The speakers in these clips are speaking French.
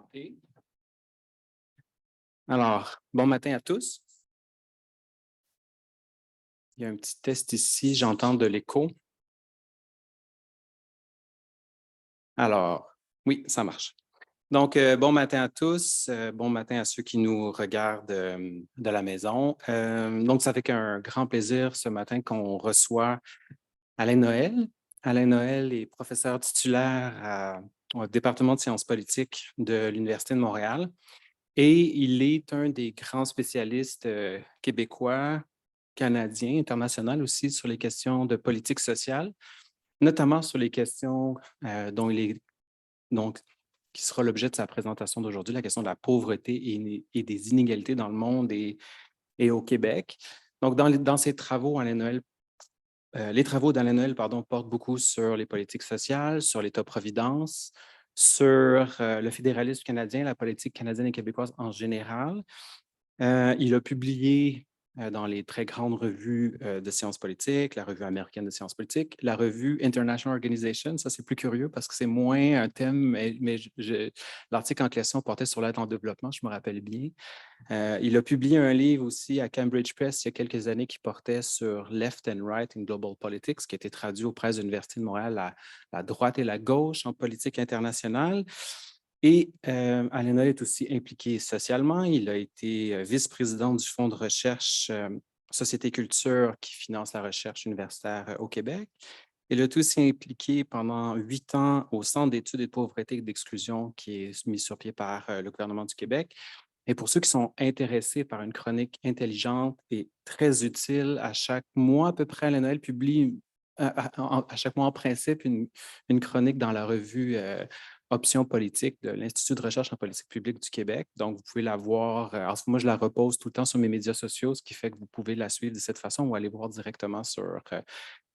présenter. Alors, bon matin à tous. Il y a un petit test ici, j'entends de l'écho. Alors, oui, ça marche. Donc, bon matin à tous, bon matin à ceux qui nous regardent de la maison. Donc, ça fait un grand plaisir ce matin qu'on reçoit Alain Noël. Alain Noël est professeur titulaire au département de sciences politiques de l'Université de Montréal et il est un des grands spécialistes québécois, canadiens, internationaux aussi sur les questions de politique sociale, notamment sur les questions dont il est donc qui sera l'objet de sa présentation d'aujourd'hui, la question de la pauvreté et des inégalités dans le monde et au Québec. Donc, dans ses travaux, les travaux d'Alain Noël portent beaucoup sur les politiques sociales, sur l'État-providence, sur le fédéralisme canadien, la politique canadienne et québécoise en général. Il a publié dans les très grandes revues de sciences politiques, la revue américaine de sciences politiques, la revue International Organization. Ça, c'est plus curieux parce que c'est moins un thème, mais l'article en question portait sur l'aide en développement, je me rappelle bien. Il a publié un livre aussi à Cambridge Press il y a quelques années qui portait sur Left and Right in Global Politics, qui a été traduit aux presses de l'Université de Montréal, la droite et la gauche en politique internationale. Et Alain Noël est aussi impliqué socialement. Il a été vice-président du Fonds de recherche Société Culture qui finance la recherche universitaire au Québec. Il est aussi impliqué pendant 8 ans au Centre d'études et de pauvreté et d'exclusion qui est mis sur pied par le gouvernement du Québec. Et pour ceux qui sont intéressés par une chronique intelligente et très utile, à chaque mois à peu près, Alain Noël publie à chaque mois en principe une chronique dans la revue Options politiques de l'Institut de recherche en politique publique du Québec. Donc, vous pouvez la voir. Alors, moi, je la repose tout le temps sur mes médias sociaux, ce qui fait que vous pouvez la suivre de cette façon ou aller voir directement sur.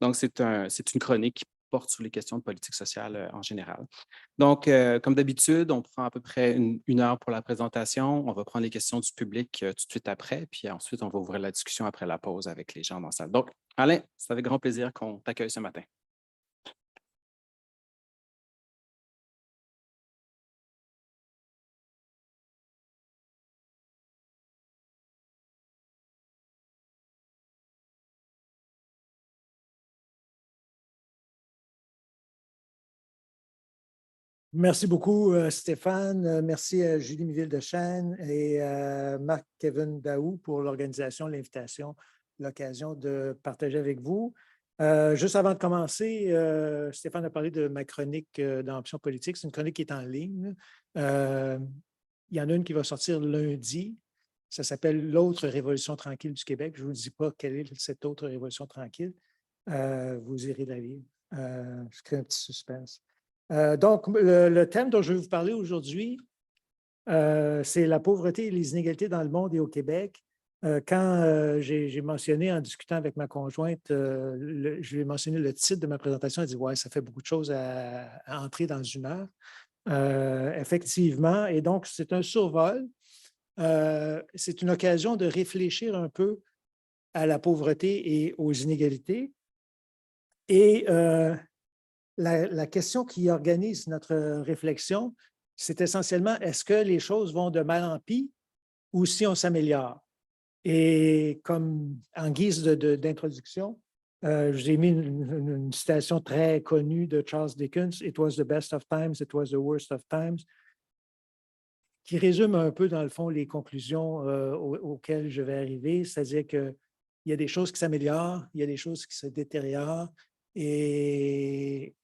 Donc, c'est une chronique qui porte sur les questions de politique sociale en général. Donc, comme d'habitude, on prend à peu près une heure pour la présentation. On va prendre les questions du public tout de suite après, puis ensuite, on va ouvrir la discussion après la pause avec les gens dans la salle. Donc, Alain, c'est avec grand plaisir qu'on t'accueille ce matin. Merci beaucoup, Stéphane. Merci à Julie Miville-Deschênes et Marc-Kevin Daou pour l'organisation, l'invitation, l'occasion de partager avec vous. Juste avant de commencer, Stéphane a parlé de ma chronique dans Options politiques. C'est une chronique qui est en ligne. Il y en a une qui va sortir lundi. Ça s'appelle « L'autre révolution tranquille du Québec ». Je ne vous dis pas quelle est cette autre révolution tranquille. Vous irez la lire. Je crée un petit suspense. Donc, le thème dont je vais vous parler aujourd'hui, c'est la pauvreté et les inégalités dans le monde et au Québec. Quand j'ai mentionné en discutant avec ma conjointe, je lui ai mentionné le titre de ma présentation, elle dit « Ouais, ça fait beaucoup de choses à entrer dans une heure. » Effectivement, et donc c'est un survol. C'est une occasion de réfléchir un peu à la pauvreté et aux inégalités. Et la question qui organise notre réflexion, c'est essentiellement est-ce que les choses vont de mal en pis ou si on s'améliore? Et comme en guise d'introduction, j'ai mis une citation très connue de Charles Dickens, « It was the best of times, it was the worst of times », qui résume un peu, dans le fond, les conclusions auxquelles je vais arriver, c'est-à-dire qu'il y a des choses qui s'améliorent, il y a des choses qui se détériorent, et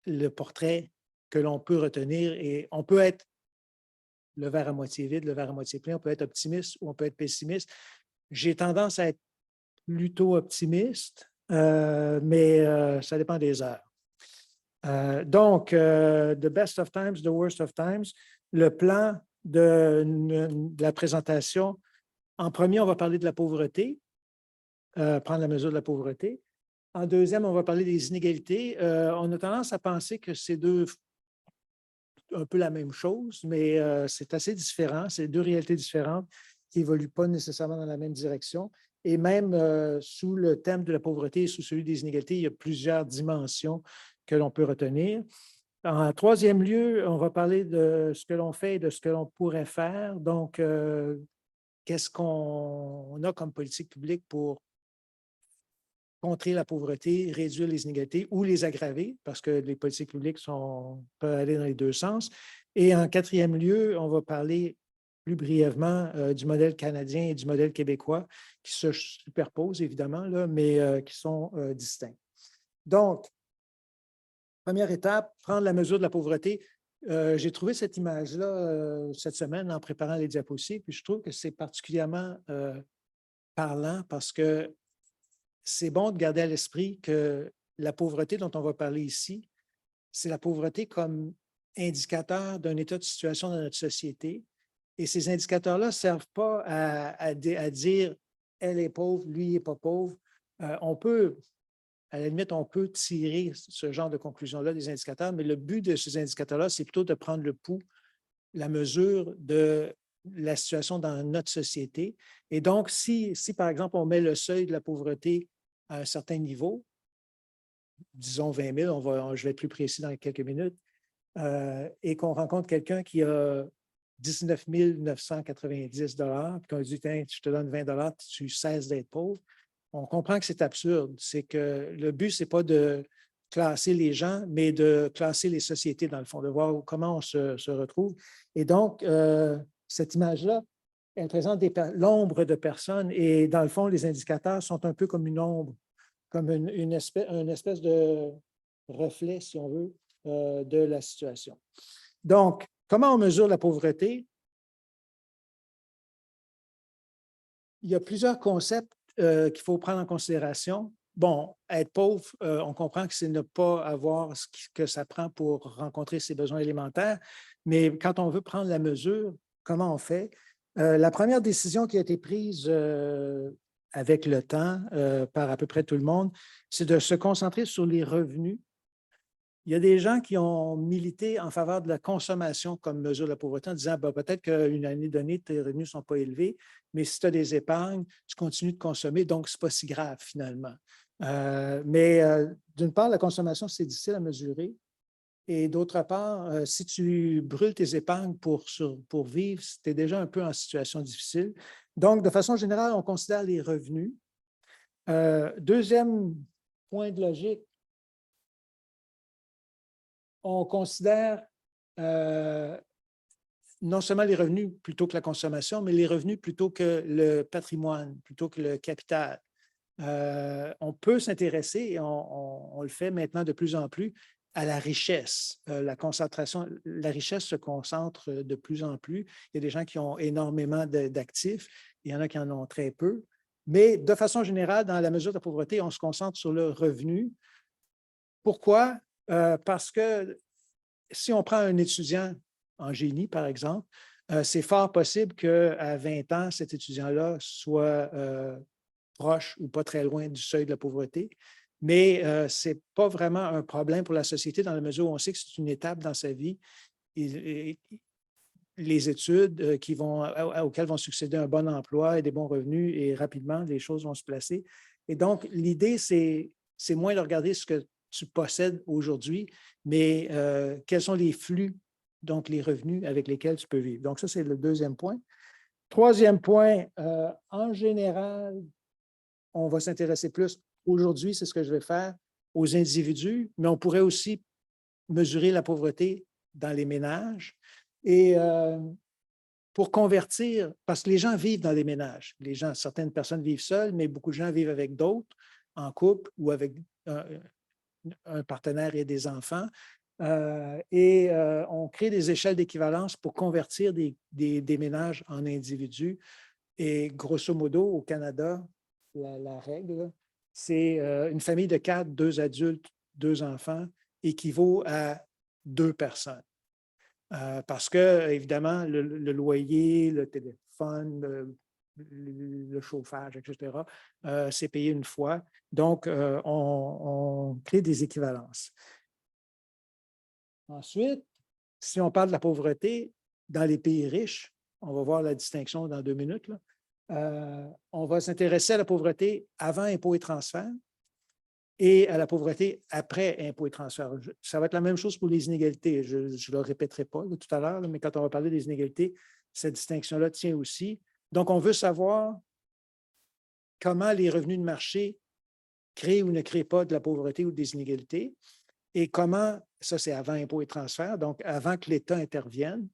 le portrait que l'on peut retenir, et on peut être le verre à moitié vide, le verre à moitié plein, on peut être optimiste ou on peut être pessimiste. J'ai tendance à être plutôt optimiste, mais ça dépend des heures. Donc, the best of times, the worst of times, le plan de la présentation. En premier, on va parler de la pauvreté, prendre la mesure de la pauvreté. En deuxième, on va parler des inégalités. On a tendance à penser que c'est un peu la même chose, mais c'est assez différent. C'est deux réalités différentes qui n'évoluent pas nécessairement dans la même direction. Et même sous le thème de la pauvreté et sous celui des inégalités, il y a plusieurs dimensions que l'on peut retenir. En troisième lieu, on va parler de ce que l'on fait et de ce que l'on pourrait faire. Donc, qu'est-ce qu'on a comme politique publique pour contrer la pauvreté, réduire les inégalités ou les aggraver, parce que les politiques publiques peuvent aller dans les deux sens. Et en quatrième lieu, on va parler plus brièvement du modèle canadien et du modèle québécois qui se superposent évidemment, là, mais qui sont distincts. Donc, première étape, prendre la mesure de la pauvreté. J'ai trouvé cette image-là cette semaine en préparant les diapositives, puis je trouve que c'est particulièrement parlant parce que c'est bon de garder à l'esprit que la pauvreté dont on va parler ici, c'est la pauvreté comme indicateur d'un état de situation dans notre société. Et ces indicateurs-là ne servent pas à dire elle est pauvre, lui il n'est pas pauvre. À la limite, on peut tirer ce genre de conclusion-là des indicateurs, mais le but de ces indicateurs-là, c'est plutôt de prendre le pouls, la mesure de la situation dans notre société. Et donc, si par exemple, on met le seuil de la pauvreté à un certain niveau, disons 20 000, je vais être plus précis dans quelques minutes, et qu'on rencontre quelqu'un qui a 19 990 puis qu'on lui dit, je te donne 20 tu cesses d'être pauvre, on comprend que c'est absurde. C'est que le but, ce n'est pas de classer les gens, mais de classer les sociétés, dans le fond, de voir comment on se retrouve. Et donc, cette image-là, elle présente l'ombre de personnes et dans le fond, les indicateurs sont un peu comme une ombre, comme une espèce de reflet, si on veut, de la situation. Donc, comment on mesure la pauvreté? Il y a plusieurs concepts qu'il faut prendre en considération. Bon, être pauvre, on comprend que c'est ne pas avoir ce que ça prend pour rencontrer ses besoins élémentaires, mais quand on veut prendre la mesure, comment on fait? La première décision qui a été prise avec le temps par à peu près tout le monde, c'est de se concentrer sur les revenus. Il y a des gens qui ont milité en faveur de la consommation comme mesure de la pauvreté en disant peut-être qu'une année donnée, tes revenus ne sont pas élevés, mais si tu as des épargnes, tu continues de consommer, donc ce n'est pas si grave finalement. Mais d'une part, la consommation, c'est difficile à mesurer. Et d'autre part, si tu brûles tes épargnes pour vivre, tu es déjà un peu en situation difficile. Donc, de façon générale, on considère les revenus. Deuxième point de logique, on considère non seulement les revenus plutôt que la consommation, mais les revenus plutôt que le patrimoine, plutôt que le capital. On peut s'intéresser, et on le fait maintenant de plus en plus, à la richesse. La richesse se concentre de plus en plus. Il y a des gens qui ont énormément d'actifs, il y en a qui en ont très peu. Mais de façon générale, dans la mesure de la pauvreté, on se concentre sur le revenu. Pourquoi? Parce que si on prend un étudiant en génie, par exemple, c'est fort possible qu'à 20 ans, cet étudiant-là soit proche ou pas très loin du seuil de la pauvreté, mais ce n'est pas vraiment un problème pour la société dans la mesure où on sait que c'est une étape dans sa vie. Les études auxquelles vont succéder un bon emploi et des bons revenus, et rapidement, les choses vont se placer. Et donc, l'idée, c'est moins de regarder ce que tu possèdes aujourd'hui, mais quels sont les flux, donc les revenus avec lesquels tu peux vivre. Donc, ça, c'est le deuxième point. Troisième point, en général, on va s'intéresser plus, aujourd'hui, c'est ce que je vais faire, aux individus, mais on pourrait aussi mesurer la pauvreté dans les ménages. Et pour convertir, parce que les gens vivent dans des ménages. Certaines personnes vivent seules, mais beaucoup de gens vivent avec d'autres, en couple ou avec un partenaire et des enfants. On crée des échelles d'équivalence pour convertir des ménages en individus. Et grosso modo, au Canada, la règle, c'est une famille de 4, 2 adultes, 2 enfants, équivaut à 2 personnes. Parce que, évidemment, le loyer, le téléphone, le chauffage, etc., c'est payé une fois. Donc, on crée des équivalences. Ensuite, si on parle de la pauvreté dans les pays riches, on va voir la distinction dans 2 minutes, là, on va s'intéresser à la pauvreté avant impôts et transferts et à la pauvreté après impôts et transferts. Ça va être la même chose pour les inégalités. Je ne le répéterai pas là, tout à l'heure, mais quand on va parler des inégalités, cette distinction-là tient aussi. Donc, on veut savoir comment les revenus de marché créent ou ne créent pas de la pauvreté ou des inégalités et comment, ça c'est avant impôts et transferts, donc avant que l'État intervienne.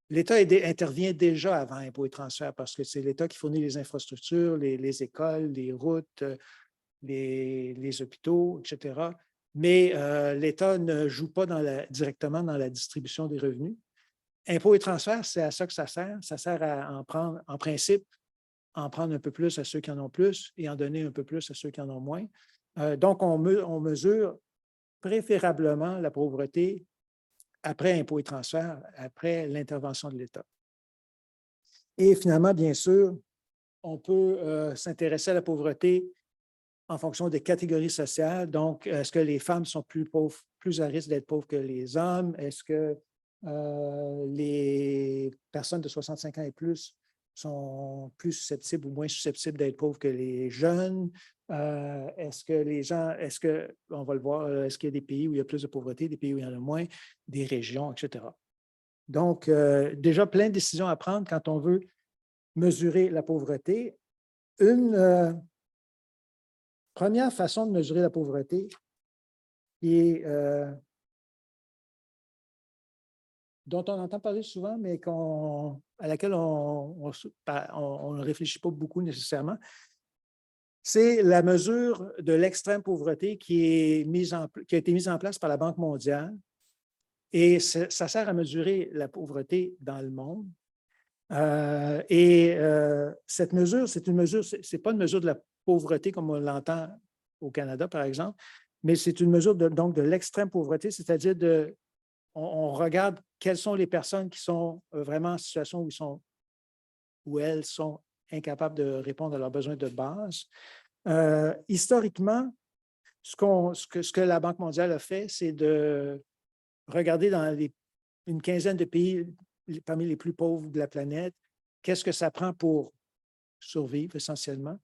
L'État intervient déjà avant impôts et transferts parce que c'est l'État qui fournit les infrastructures, les écoles, les routes, les hôpitaux, etc. Mais l'État ne joue pas directement dans la distribution des revenus. Impôts et transferts, c'est à ça que ça sert. Ça sert à en prendre, en principe, en prendre un peu plus à ceux qui en ont plus et en donner un peu plus à ceux qui en ont moins. Donc, on mesure préférablement la pauvreté après impôts et transferts, après l'intervention de l'État. Et finalement, bien sûr, on peut s'intéresser à la pauvreté en fonction des catégories sociales. Donc, est-ce que les femmes sont plus pauvres, plus à risque d'être pauvres que les hommes? Est-ce que les personnes de 65 ans et plus sont plus susceptibles ou moins susceptibles d'être pauvres que les jeunes? Est-ce que les gens, on va le voir, est-ce qu'il y a des pays où il y a plus de pauvreté, des pays où il y en a moins, des régions, etc. Donc, déjà plein de décisions à prendre quand on veut mesurer la pauvreté. Une première façon de mesurer la pauvreté qui est, dont on entend parler souvent, mais à laquelle on ne réfléchit pas beaucoup nécessairement, c'est la mesure de l'extrême pauvreté qui a été mise en place par la Banque mondiale. Et ça sert à mesurer la pauvreté dans le monde. Cette mesure, c'est pas une mesure de la pauvreté comme on l'entend au Canada, par exemple, mais c'est une mesure donc de l'extrême pauvreté, c'est-à-dire on regarde quelles sont les personnes qui sont vraiment en situation où elles sont incapables de répondre à leurs besoins de base. Historiquement, ce que la Banque mondiale a fait, c'est de regarder dans une quinzaine de pays parmi les plus pauvres de la planète, qu'est-ce que ça prend pour survivre essentiellement,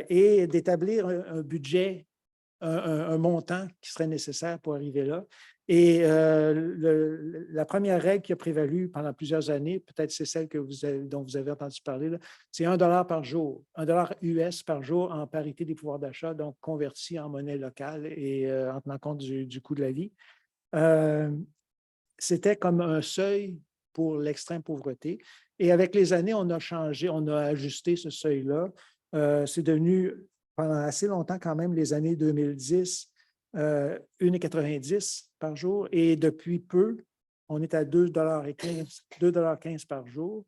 et d'établir un budget, un montant qui serait nécessaire pour arriver là. Et la première règle qui a prévalu pendant plusieurs années, peut-être c'est celle dont vous avez entendu parler, c'est $1 par jour, $1 US par jour en parité des pouvoirs d'achat, donc converti en monnaie locale et en tenant compte du coût de la vie. C'était comme un seuil pour l'extrême pauvreté. Et avec les années, on a changé, on a ajusté ce seuil-là. C'est devenu, pendant assez longtemps quand même, les années 2010, 1,90 par jour. Et depuis peu, on est à 2,15 par jour.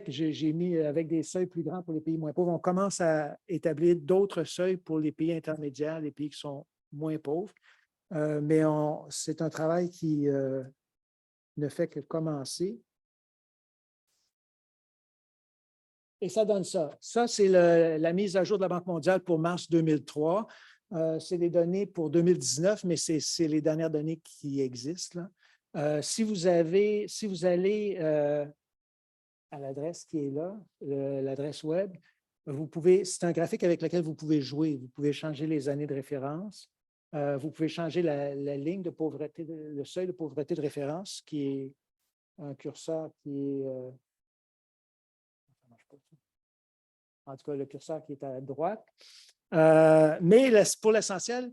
J'ai mis avec des seuils plus grands pour les pays moins pauvres. On commence à établir d'autres seuils pour les pays intermédiaires, les pays qui sont moins pauvres. Mais c'est un travail qui ne fait que commencer. Et ça donne ça. Ça, c'est la mise à jour de la Banque mondiale pour mars 2003. C'est les données pour 2019, mais c'est les dernières données qui existent, là. Si vous allez à l'adresse qui est là, l'adresse web, c'est un graphique avec lequel vous pouvez jouer. Vous pouvez changer les années de référence. Vous pouvez changer la ligne de pauvreté, le seuil de pauvreté de référence, qui est un curseur qui est... ça marche pas, ça. En tout cas, le curseur qui est à droite. Mais pour l'essentiel,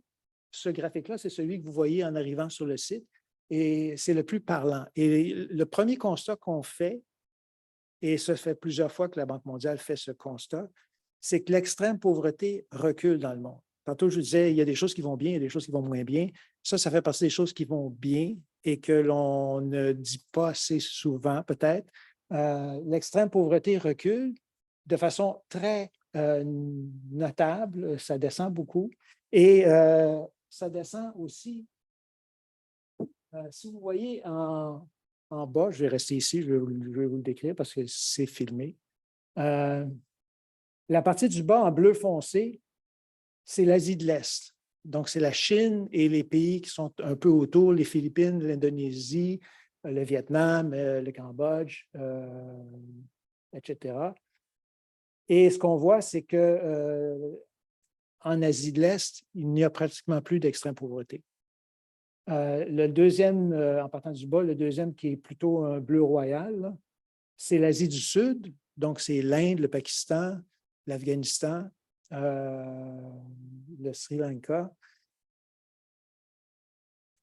ce graphique-là, c'est celui que vous voyez en arrivant sur le site et c'est le plus parlant. Et le premier constat qu'on fait, et ça fait plusieurs fois que la Banque mondiale fait ce constat, c'est que l'extrême pauvreté recule dans le monde. Tantôt, je disais, il y a des choses qui vont bien, il y a des choses qui vont moins bien. Ça fait partie des choses qui vont bien et que l'on ne dit pas assez souvent, peut-être. L'extrême pauvreté recule de façon très notable. Ça descend beaucoup. Et ça descend aussi, si vous voyez en bas, je vais rester ici, je vais vous le décrire parce que c'est filmé. La partie du bas en bleu foncé, c'est l'Asie de l'Est. Donc, c'est la Chine et les pays qui sont un peu autour, les Philippines, l'Indonésie, le Vietnam, le Cambodge, etc. Et ce qu'on voit, c'est que en Asie de l'Est, il n'y a pratiquement plus d'extrême pauvreté. Le deuxième, en partant du bas, le deuxième qui est plutôt un bleu royal, c'est l'Asie du Sud. Donc, c'est l'Inde, le Pakistan, l'Afghanistan, le Sri Lanka.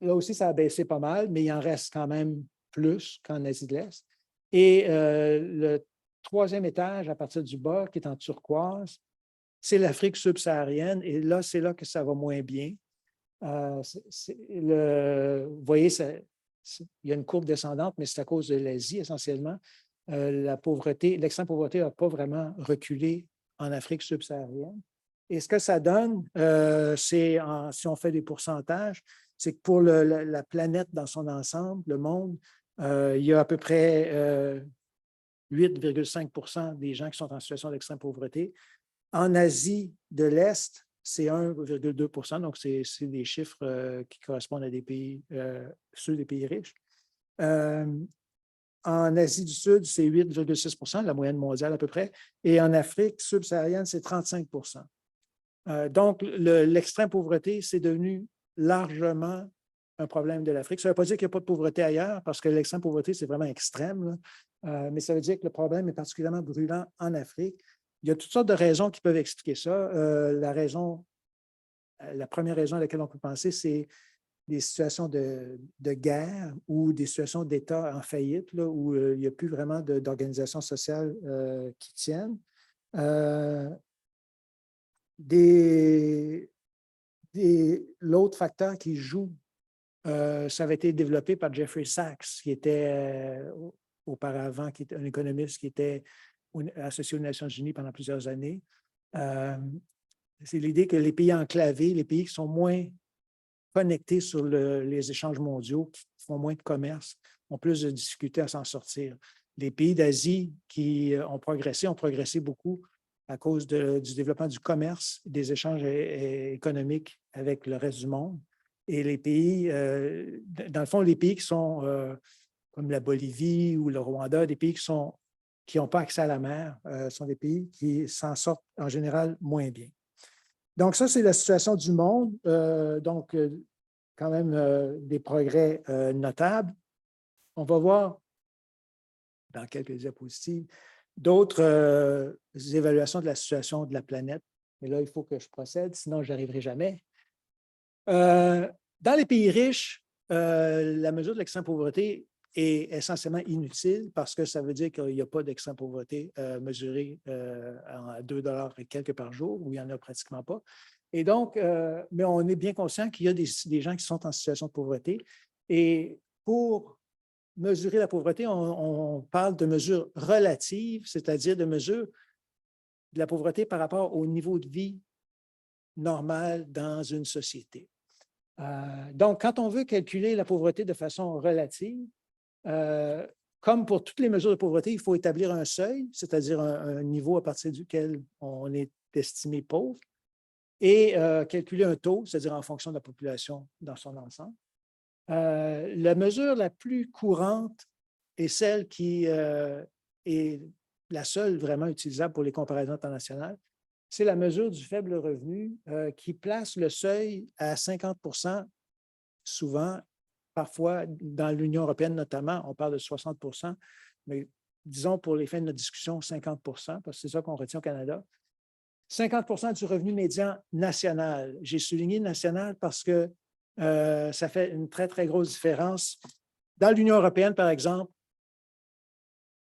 Là aussi, ça a baissé pas mal, mais il en reste quand même plus qu'en Asie de l'Est. Et le troisième étage, à partir du bas, qui est en turquoise, c'est l'Afrique subsaharienne. Et là, c'est là que ça va moins bien. Vous voyez, il y a une courbe descendante, mais c'est à cause de l'Asie essentiellement. La pauvreté, l'extrême pauvreté n'a pas vraiment reculé en Afrique subsaharienne. Et ce que ça donne, c'est, si on fait des pourcentages, c'est que pour la planète dans son ensemble, le monde, il y a à peu près 8,5 des gens qui sont en situation d'extrême pauvreté. En Asie de l'Est, c'est 1,2 donc c'est des chiffres qui correspondent à des pays, ceux des pays riches. En Asie du Sud, c'est 8,6 la moyenne mondiale à peu près, et en Afrique subsaharienne, c'est 35 donc, l'extrême pauvreté, c'est devenu largement un problème de l'Afrique. Ça ne veut pas dire qu'il n'y a pas de pauvreté ailleurs, parce que l'extrême pauvreté, c'est vraiment extrême, mais ça veut dire que le problème est particulièrement brûlant en Afrique. Il y a toutes sortes de raisons qui peuvent expliquer ça. La première raison à laquelle on peut penser, c'est des situations de guerre ou des situations d'État en faillite, là, où il n'y a plus vraiment d'organisation sociale qui tiennent. L'autre facteur qui joue, ça avait été développé par Jeffrey Sachs, qui était auparavant un économiste qui était associé aux Nations unies pendant plusieurs années. C'est l'idée que les pays enclavés, les pays qui sont moins connectés sur les échanges mondiaux, qui font moins de commerce, ont plus de difficultés à s'en sortir. Les pays d'Asie qui ont progressé beaucoup à cause du développement du commerce, des échanges économiques avec le reste du monde. Et les pays, dans le fond, les pays qui sont comme la Bolivie ou le Rwanda, des pays qui n'ont pas accès à la mer, sont des pays qui s'en sortent en général moins bien. Donc, ça, c'est la situation du monde. Quand même des progrès notables. On va voir dans quelques diapositives d'autres évaluations de la situation de la planète. Mais là, il faut que je procède, sinon je n'y arriverai jamais. Dans les pays riches, la mesure de l'extrême pauvreté est essentiellement inutile parce que ça veut dire qu'il n'y a pas d'extrême pauvreté mesurée à 2 $ et quelques par jour, où il n'y en a pratiquement pas. Et donc, mais on est bien conscient qu'il y a des gens qui sont en situation de pauvreté. Et pour mesurer la pauvreté, on parle de mesures relatives, c'est-à-dire de mesures de la pauvreté par rapport au niveau de vie normal dans une société. Donc, quand on veut calculer la pauvreté de façon relative, comme pour toutes les mesures de pauvreté, il faut établir un seuil, c'est-à-dire un niveau à partir duquel on est estimé pauvre, et calculer un taux, c'est-à-dire en fonction de la population dans son ensemble. La mesure la plus courante est celle qui est la seule vraiment utilisable pour les comparaisons internationales, c'est la mesure du faible revenu qui place le seuil à 50 souvent, parfois dans l'Union européenne notamment, on parle de 60 mais disons pour les fins de notre discussion, 50 parce que c'est ça qu'on retient au Canada. 50 du revenu médian national. J'ai souligné national parce que ça fait une très, très grosse différence. Dans l'Union européenne, par exemple,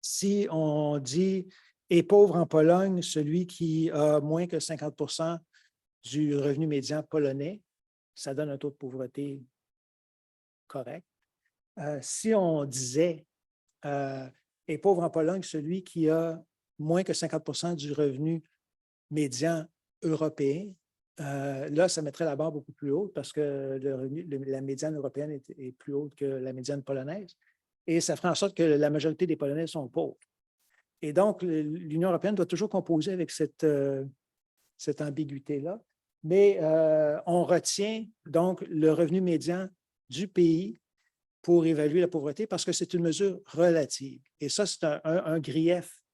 si on dit « est pauvre en Pologne celui qui a moins que 50 du revenu médian polonais », ça donne un taux de pauvreté correct. Si on disait « est pauvre en Pologne celui qui a moins que 50 du revenu médian européen », là, ça mettrait la barre beaucoup plus haute parce que la médiane européenne est plus haute que la médiane polonaise. Et ça ferait en sorte que la majorité des Polonais sont pauvres. Et donc, l'Union européenne doit toujours composer avec cette ambiguïté-là. Mais on retient donc le revenu médian du pays pour évaluer la pauvreté parce que c'est une mesure relative. Et ça, c'est un grief,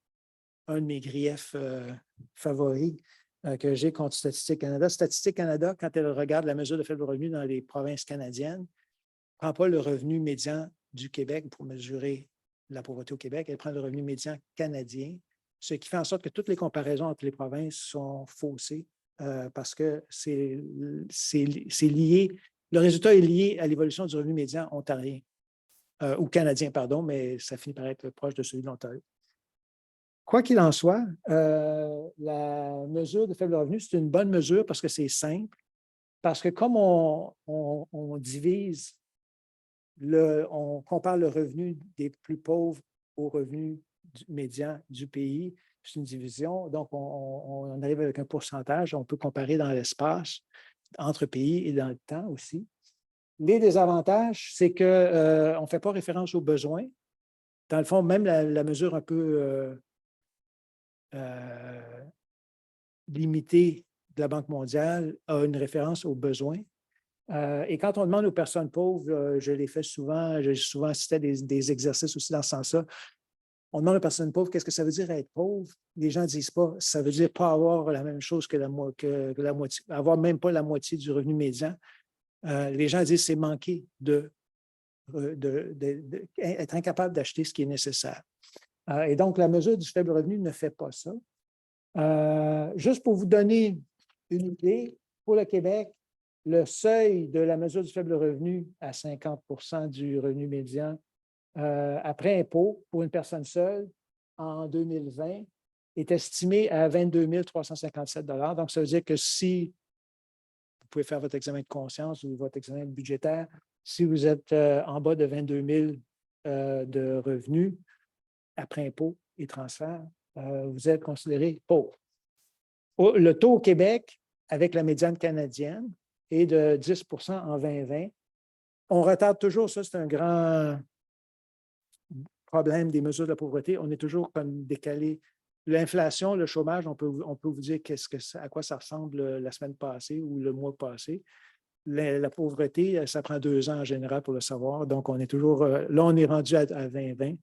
un de mes griefs favoris que j'ai contre Statistique Canada. Statistique Canada, quand elle regarde la mesure de faible revenu dans les provinces canadiennes, ne prend pas le revenu médian du Québec pour mesurer la pauvreté au Québec, elle prend le revenu médian canadien, ce qui fait en sorte que toutes les comparaisons entre les provinces sont faussées parce que c'est lié, le résultat est lié à l'évolution du revenu médian ontarien, ou canadien, pardon, mais ça finit par être proche de celui de l'Ontario. Quoi qu'il en soit, la mesure de faible revenu, c'est une bonne mesure parce que c'est simple, parce que comme on divise, on compare le revenu des plus pauvres au revenu médian du pays, c'est une division, donc on arrive avec un pourcentage, on peut comparer dans l'espace, entre pays et dans le temps aussi. Les désavantages, c'est qu'on ne fait pas référence aux besoins. Dans le fond, même la mesure un peu limitée de la Banque mondiale a une référence aux besoins. Et quand on demande aux personnes pauvres, je l'ai fait souvent, j'ai souvent assisté à des exercices aussi dans ce sens-là. On demande aux personnes pauvres qu'est-ce que ça veut dire être pauvre. Les gens ne disent pas, ça veut dire pas avoir la même chose que la moitié, avoir même pas la moitié du revenu médian. Les gens disent c'est manquer être incapable d'acheter ce qui est nécessaire. Et donc, la mesure du faible revenu ne fait pas ça. Juste pour vous donner une idée, pour le Québec, le seuil de la mesure du faible revenu à 50 du revenu médian après impôt pour une personne seule en 2020 est estimé à 22 357 $. Donc, ça veut dire que si vous pouvez faire votre examen de conscience ou votre examen budgétaire, si vous êtes en bas de 22 000 de revenus après impôt et transfert, vous êtes considéré pauvre. Le taux au Québec, avec la médiane canadienne, est de 10 en 2020. On retarde toujours, ça c'est un grand problème des mesures de la pauvreté. On est toujours comme décalé. L'inflation, le chômage, on peut vous dire à quoi ça ressemble la semaine passée ou le mois passé. La pauvreté, ça prend 2 ans en général pour le savoir. Donc, on est toujours, là, on est rendu à 2020.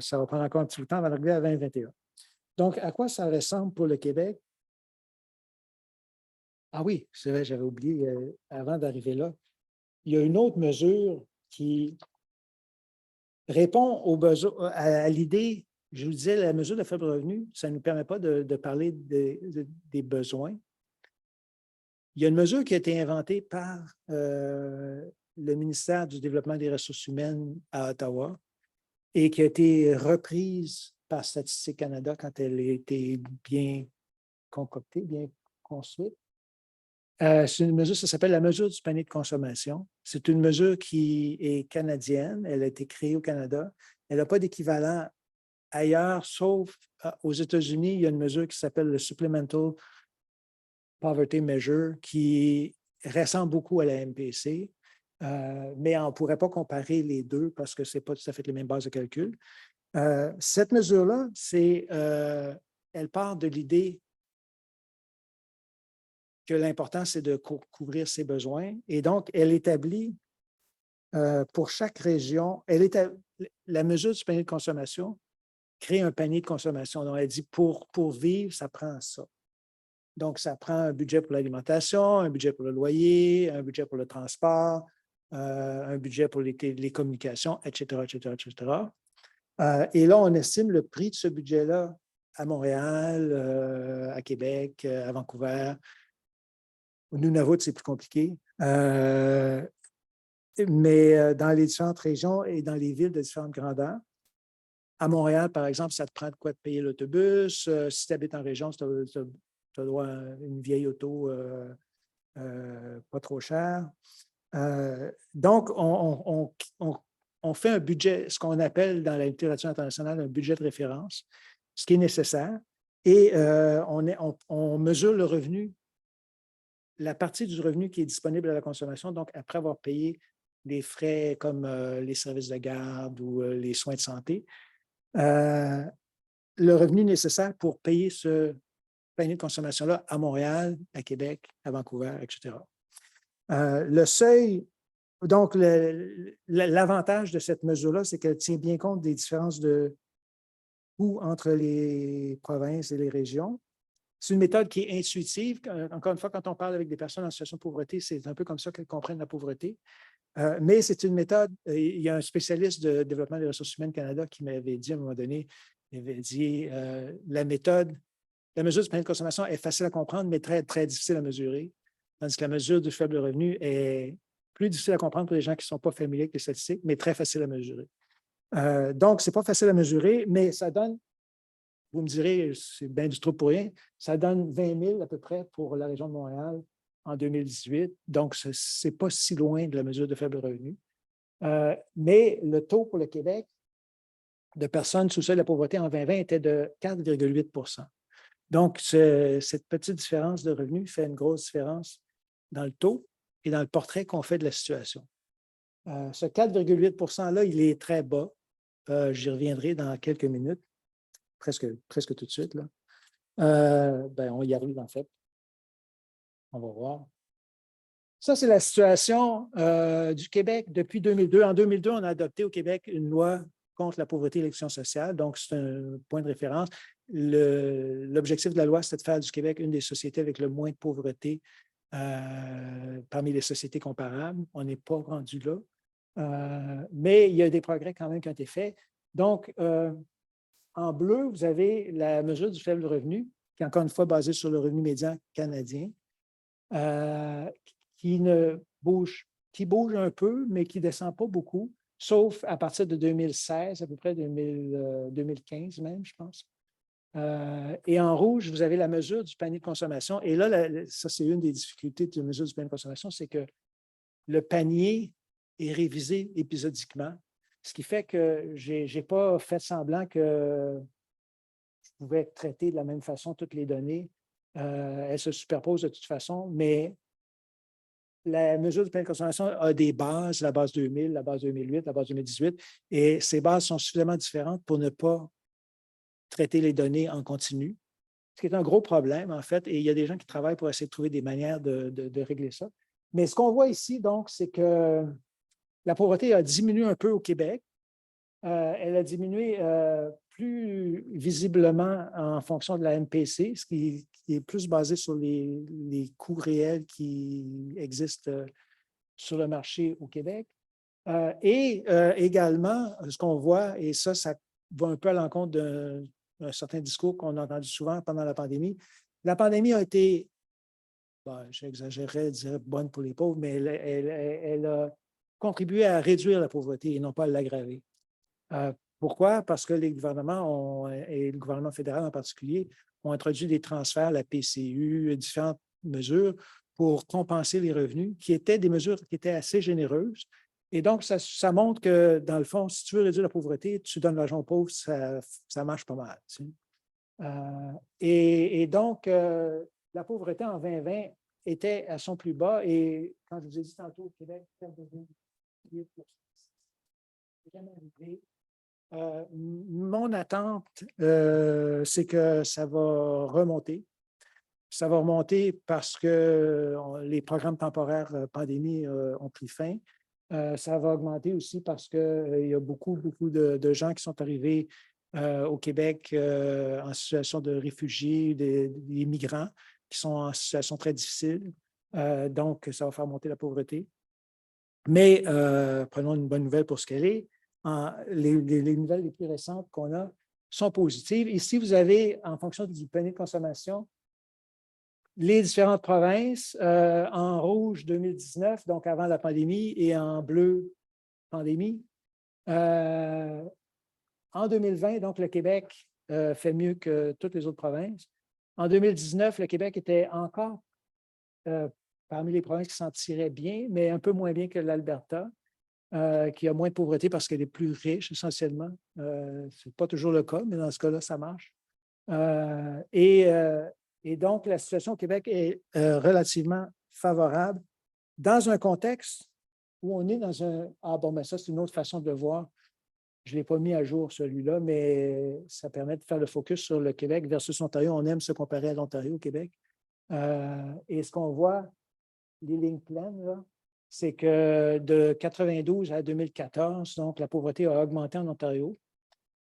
Ça va prendre encore un petit peu de temps avant d'arriver à 2021. Donc, à quoi ça ressemble pour le Québec? Ah oui, c'est vrai, j'avais oublié avant d'arriver là. Il y a une autre mesure qui répond aux besoins, à l'idée, je vous disais, la mesure de faible revenu, ça ne nous permet pas de parler des besoins. Il y a une mesure qui a été inventée par le ministère du Développement des Ressources humaines à Ottawa et qui a été reprise par Statistique Canada quand elle a été bien concoctée, bien construite. C'est une mesure, ça s'appelle la mesure du panier de consommation. C'est une mesure qui est canadienne, elle a été créée au Canada. Elle n'a pas d'équivalent ailleurs, sauf aux États-Unis, il y a une mesure qui s'appelle le Supplemental Poverty Measure, qui ressemble beaucoup à la MPC, mais on ne pourrait pas comparer les deux parce que ce n'est pas tout à fait les mêmes bases de calcul. Cette mesure-là, elle part de l'idée que l'important, c'est de couvrir ses besoins. Et donc, elle établit pour chaque région, la mesure du panier de consommation crée un panier de consommation. Donc, elle dit pour vivre, ça prend ça. Donc, ça prend un budget pour l'alimentation, un budget pour le loyer, un budget pour le transport, un budget pour les communications, etc., etc., etc. Et là, on estime le prix de ce budget-là à Montréal, à Québec, à Vancouver. Au Nunavut, c'est plus compliqué. Mais dans les différentes régions et dans les villes de différentes grandeurs, à Montréal, par exemple, ça te prend de quoi de payer l'autobus. Si tu habites en région, tu as droit à une vieille auto pas trop chère. Donc, on fait un budget, ce qu'on appelle dans la littérature internationale un budget de référence, ce qui est nécessaire, et on mesure le revenu, la partie du revenu qui est disponible à la consommation, donc après avoir payé les frais comme les services de garde ou les soins de santé, le revenu nécessaire pour payer ce panier de consommation-là à Montréal, à Québec, à Vancouver, etc. Le seuil, donc l'avantage de cette mesure-là, c'est qu'elle tient bien compte des différences de coûts entre les provinces et les régions. C'est une méthode qui est intuitive. Encore une fois, quand on parle avec des personnes en situation de pauvreté, c'est un peu comme ça qu'elles comprennent la pauvreté. Mais c'est une méthode. Il y a un spécialiste de développement des ressources humaines Canada qui m'avait dit à un moment donné, il avait dit la mesure du panier de consommation est facile à comprendre, mais très, très difficile à mesurer. Tandis que la mesure du faible revenu est plus difficile à comprendre pour les gens qui ne sont pas familiers avec les statistiques, mais très facile à mesurer. Donc, ce n'est pas facile à mesurer, mais ça donne, vous me direz, c'est bien du trop pour rien, ça donne 20 000 à peu près pour la région de Montréal en 2018. Donc, ce n'est pas si loin de la mesure de faible revenu. Mais le taux pour le Québec de personnes sous le seuil de la pauvreté en 2020 était de 4,8 %. Donc, cette petite différence de revenus fait une grosse différence dans le taux et dans le portrait qu'on fait de la situation. Ce 4,8 %-là, il est très bas. J'y reviendrai dans quelques minutes, presque tout de suite. Là. On y arrive, en fait. On va voir. Ça, c'est la situation du Québec depuis 2002. En 2002, on a adopté au Québec une loi contre la pauvreté et l'exclusion sociale. Donc, c'est un point de référence. L'objectif de la loi, c'était de faire du Québec une des sociétés avec le moins de pauvreté parmi les sociétés comparables. On n'est pas rendu là. Mais il y a des progrès quand même qui ont été faits. Donc, en bleu, vous avez la mesure du faible revenu, qui est encore une fois basée sur le revenu médian canadien, qui bouge un peu, mais qui ne descend pas beaucoup, sauf à partir de 2016, à peu près 2015 même, je pense. Et en rouge, vous avez la mesure du panier de consommation. Et là, ça, c'est une des difficultés de la mesure du panier de consommation, c'est que le panier est révisé épisodiquement, ce qui fait que je n'ai pas fait semblant que je pouvais traiter de la même façon toutes les données. Elles se superposent de toute façon, mais la mesure du panier de consommation a des bases, la base 2000, la base 2008, la base 2018, et ces bases sont suffisamment différentes pour ne pas traiter les données en continu, ce qui est un gros problème, en fait, et il y a des gens qui travaillent pour essayer de trouver des manières de régler ça. Mais ce qu'on voit ici, donc, c'est que la pauvreté a diminué un peu au Québec. Elle a diminué plus visiblement en fonction de la MPC, ce qui est plus basé sur les coûts réels qui existent sur le marché au Québec. Et également, ce qu'on voit, et ça va un peu à l'encontre d'un certain discours qu'on a entendu souvent pendant la pandémie. La pandémie a été, j'exagérerais, dire bonne pour les pauvres, mais elle a contribué à réduire la pauvreté et non pas à l'aggraver. Pourquoi? Parce que les gouvernements, et le gouvernement fédéral en particulier, ont introduit des transferts, la PCU, différentes mesures pour compenser les revenus, qui étaient des mesures qui étaient assez généreuses. Et donc, ça montre que, dans le fond, si tu veux réduire la pauvreté, tu donnes l'argent aux pauvres, ça marche pas mal. Tu sais. Et donc, la pauvreté en 2020 était à son plus bas. Et quand je vous ai dit tantôt au Québec, c'est jamais arrivé. Mon attente, c'est que ça va remonter. Ça va remonter parce que les programmes temporaires pandémie ont pris fin. Ça va augmenter aussi parce qu'il y a beaucoup de gens qui sont arrivés au Québec en situation de réfugiés, des migrants qui sont en situation très difficile. Donc, ça va faire monter la pauvreté. Mais prenons une bonne nouvelle pour ce qu'elle est. Les nouvelles les plus récentes qu'on a sont positives. Ici, vous avez, en fonction du panier de consommation, les différentes provinces, en rouge 2019, donc avant la pandémie, et en bleu, pandémie. En 2020, donc le Québec fait mieux que toutes les autres provinces. En 2019, le Québec était encore parmi les provinces qui s'en tiraient bien, mais un peu moins bien que l'Alberta, qui a moins de pauvreté parce qu'elle est plus riche essentiellement. Ce n'est pas toujours le cas, mais dans ce cas-là, ça marche. Et donc, la situation au Québec est relativement favorable dans un contexte où on est dans un... Ah bon, mais ça, c'est une autre façon de le voir. Je ne l'ai pas mis à jour, celui-là, mais ça permet de faire le focus sur le Québec versus l'Ontario. On aime se comparer à l'Ontario au Québec. Et ce qu'on voit, les lignes pleines, là, c'est que de 92 à 2014, donc la pauvreté a augmenté en Ontario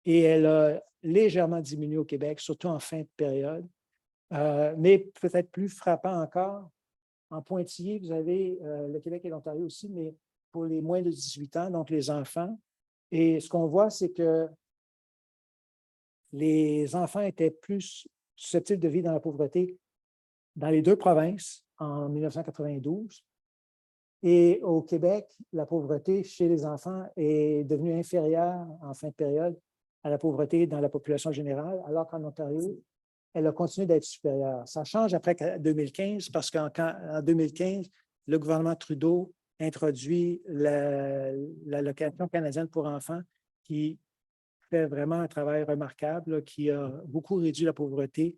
et elle a légèrement diminué au Québec, surtout en fin de période. Mais peut-être plus frappant encore, en pointillé, vous avez le Québec et l'Ontario aussi, mais pour les moins de 18 ans, donc les enfants. Et ce qu'on voit, c'est que les enfants étaient plus susceptibles de vivre dans la pauvreté dans les deux provinces en 1992. Et au Québec, la pauvreté chez les enfants est devenue inférieure en fin de période à la pauvreté dans la population générale, alors qu'en Ontario, elle a continué d'être supérieure. Ça change après 2015 parce qu'en 2015, le gouvernement Trudeau introduit l'allocation canadienne pour enfants qui fait vraiment un travail remarquable, là, qui a beaucoup réduit la pauvreté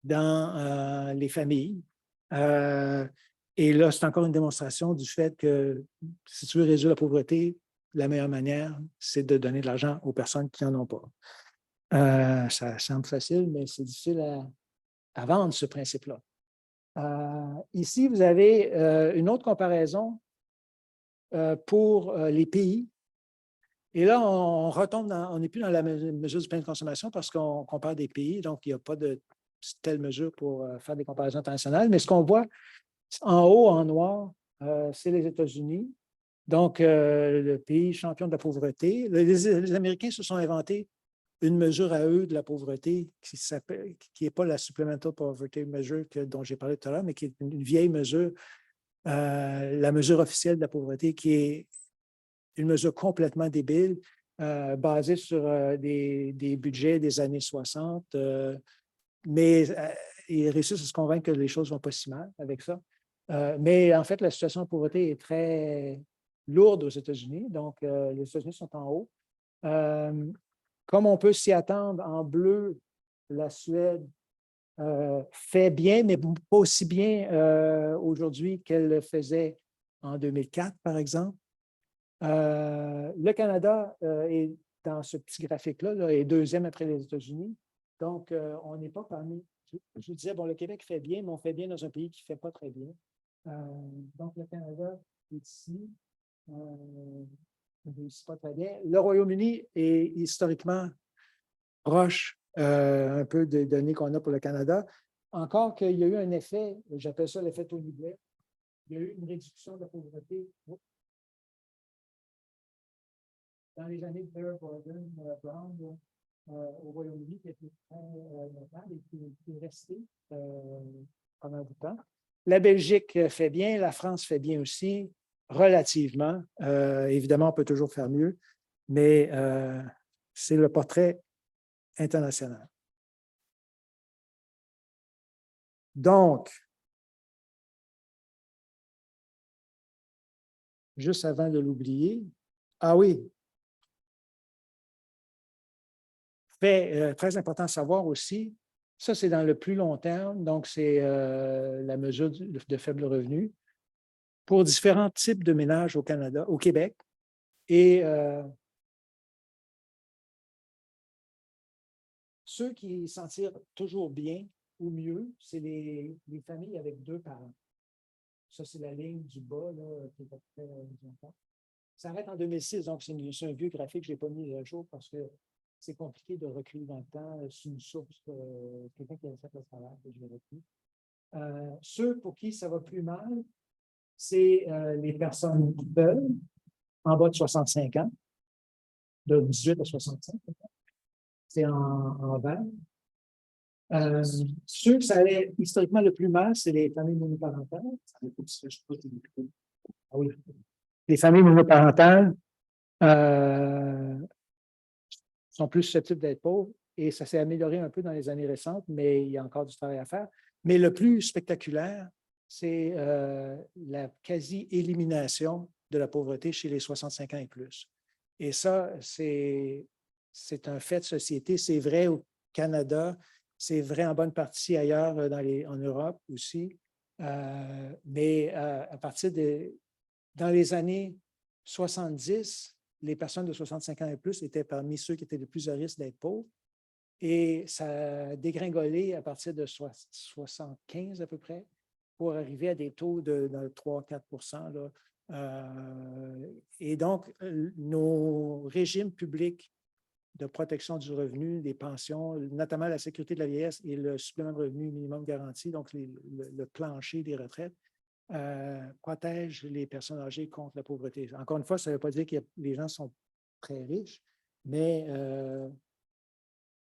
dans les familles. Et là, c'est encore une démonstration du fait que si tu veux réduire la pauvreté, la meilleure manière, c'est de donner de l'argent aux personnes qui n'en ont pas. Ça semble facile, mais c'est difficile à vendre ce principe-là. Ici, vous avez une autre comparaison pour les pays. Et là, on retombe on n'est plus dans la mesure du plein de consommation parce qu'on compare des pays, donc il n'y a pas de telle mesure pour faire des comparaisons internationales. Mais ce qu'on voit en haut, en noir, c'est les États-Unis, donc le pays champion de la pauvreté. Les Américains se sont inventés une mesure à eux de la pauvreté qui n'est pas la Supplemental Poverty Measure dont j'ai parlé tout à l'heure, mais qui est une vieille mesure, la mesure officielle de la pauvreté, qui est une mesure complètement débile, basée sur des budgets des années 60, mais ils réussissent à se convaincre que les choses ne vont pas si mal avec ça. Mais en fait, la situation de pauvreté est très lourde aux États-Unis, donc les États-Unis sont en haut. Comme on peut s'y attendre, en bleu, la Suède fait bien, mais pas aussi bien aujourd'hui qu'elle le faisait en 2004, par exemple. Le Canada est dans ce petit graphique-là, là, est deuxième après les États-Unis. Donc, on n'est pas parmi. Je vous disais, bon, le Québec fait bien, mais on fait bien dans un pays qui ne fait pas très bien. Donc, le Canada est ici. Ne réussit pas très bien. Le Royaume-Uni est historiquement proche un peu des données qu'on a pour le Canada. Encore qu'il y a eu un effet, j'appelle ça l'effet Tony Blair, il y a eu une réduction de la pauvreté dans les années de Blair, Gordon, Brown, au Royaume-Uni, qui était très notable et qui est resté pendant du temps. La Belgique fait bien, la France fait bien aussi, relativement. Évidemment, on peut toujours faire mieux, mais c'est le portrait international. Donc, juste avant de l'oublier, ah oui, fait très important à savoir aussi, ça c'est dans le plus long terme, donc c'est la mesure de faible revenu pour différents types de ménages au Canada, au Québec. Et ceux qui s'en tirent toujours bien ou mieux, c'est les familles avec deux parents. Ça, c'est la ligne du bas, là, qui est à peu près ça arrête en 2006, donc c'est un vieux graphique que je n'ai pas mis à jour parce que c'est compliqué de reculer dans le temps. C'est une source, quelqu'un qui a fait le travail, que je vérifie. Ceux pour qui ça va plus mal, c'est les personnes seules, en bas de 65 ans, de 18 à 65. C'est en vert. Ceux que ça allait historiquement le plus mal, c'est les familles monoparentales. Ah oui. Les familles monoparentales sont plus susceptibles d'être pauvres et ça s'est amélioré un peu dans les années récentes, mais il y a encore du travail à faire. Mais le plus spectaculaire, c'est la quasi-élimination de la pauvreté chez les 65 ans et plus. Et ça, c'est un fait de société. C'est vrai au Canada, c'est vrai en bonne partie ailleurs en Europe aussi. Mais à partir dans les années 70, les personnes de 65 ans et plus étaient parmi ceux qui étaient le plus à risque d'être pauvres. Et ça a dégringolé à partir de 75 à peu près pour arriver à des taux de 3-4 là. Et donc, nos régimes publics de protection du revenu, des pensions, notamment la sécurité de la vieillesse et le supplément de revenu minimum garanti, donc le plancher des retraites, protège les personnes âgées contre la pauvreté. Encore une fois, ça ne veut pas dire que les gens sont très riches, mais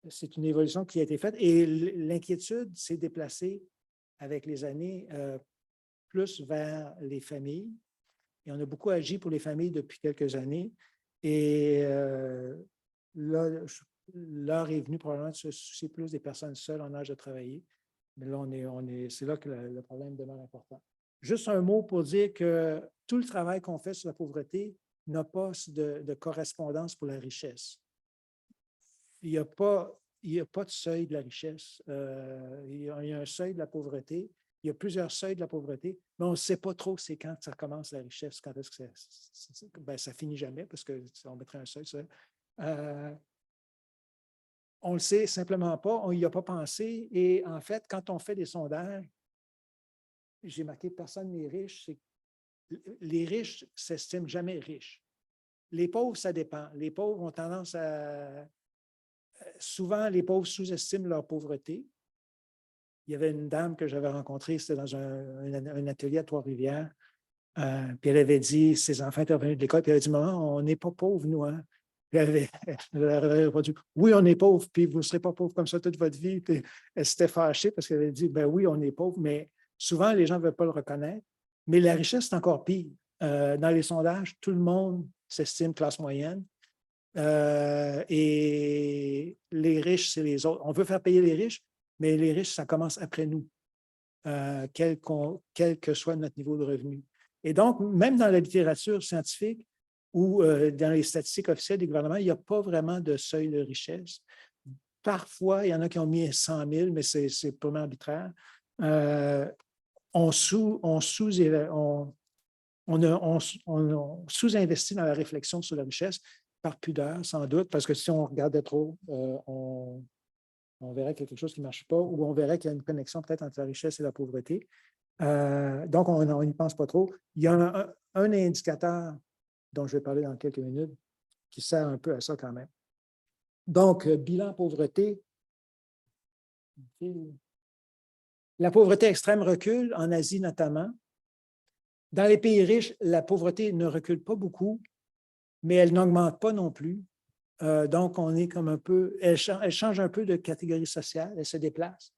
c'est une évolution qui a été faite et l'inquiétude s'est déplacée avec les années plus vers les familles. Et on a beaucoup agi pour les familles depuis quelques années. Et là, l'heure est venue probablement de se soucier plus des personnes seules en âge de travailler. Mais là, c'est là que le problème demeure important. Juste un mot pour dire que tout le travail qu'on fait sur la pauvreté n'a pas de correspondance pour la richesse. Il n'y a pas de seuil de la richesse. Il y a un seuil de la pauvreté. Il y a plusieurs seuils de la pauvreté, mais on ne sait pas trop c'est quand ça commence la richesse, quand est-ce que ça finit jamais, parce qu'on mettrait un seuil. On ne le sait simplement pas, on n'y a pas pensé. Et en fait, quand on fait des sondages, j'ai marqué personne n'est riche, les riches ne s'estiment jamais riches. Les pauvres, ça dépend. Les pauvres ont tendance à... Souvent, les pauvres sous-estiment leur pauvreté. Il y avait une dame que j'avais rencontrée, c'était dans un atelier à Trois-Rivières, puis elle avait dit, ses enfants étaient revenus de l'école, puis elle avait dit, maman, on n'est pas pauvres, nous, hein? Puis elle avait répondu, oui, on est pauvres, puis vous ne serez pas pauvres comme ça toute votre vie. Puis elle s'était fâchée parce qu'elle avait dit, ben oui, on est pauvres, mais souvent, les gens ne veulent pas le reconnaître. Mais la richesse, c'est encore pire. Dans les sondages, tout le monde s'estime classe moyenne. Et les riches, c'est les autres. On veut faire payer les riches, mais les riches, ça commence après nous, quel que soit notre niveau de revenu. Et donc, même dans la littérature scientifique ou dans les statistiques officielles des gouvernements, il n'y a pas vraiment de seuil de richesse. Parfois, il y en a qui ont mis 100 000, mais c'est purement arbitraire. On sous-investit dans la réflexion sur la richesse par pudeur, sans doute, parce que si on regardait trop, on verrait qu'il y a quelque chose qui ne marche pas ou on verrait qu'il y a une connexion peut-être entre la richesse et la pauvreté. Donc, on n'y pense pas trop. Il y a un indicateur dont je vais parler dans quelques minutes qui sert un peu à ça quand même. Donc, bilan pauvreté. La pauvreté extrême recule, en Asie notamment. Dans les pays riches, la pauvreté ne recule pas beaucoup, mais elle n'augmente pas non plus. Donc, on est comme un peu, elle change un peu de catégorie sociale, elle se déplace.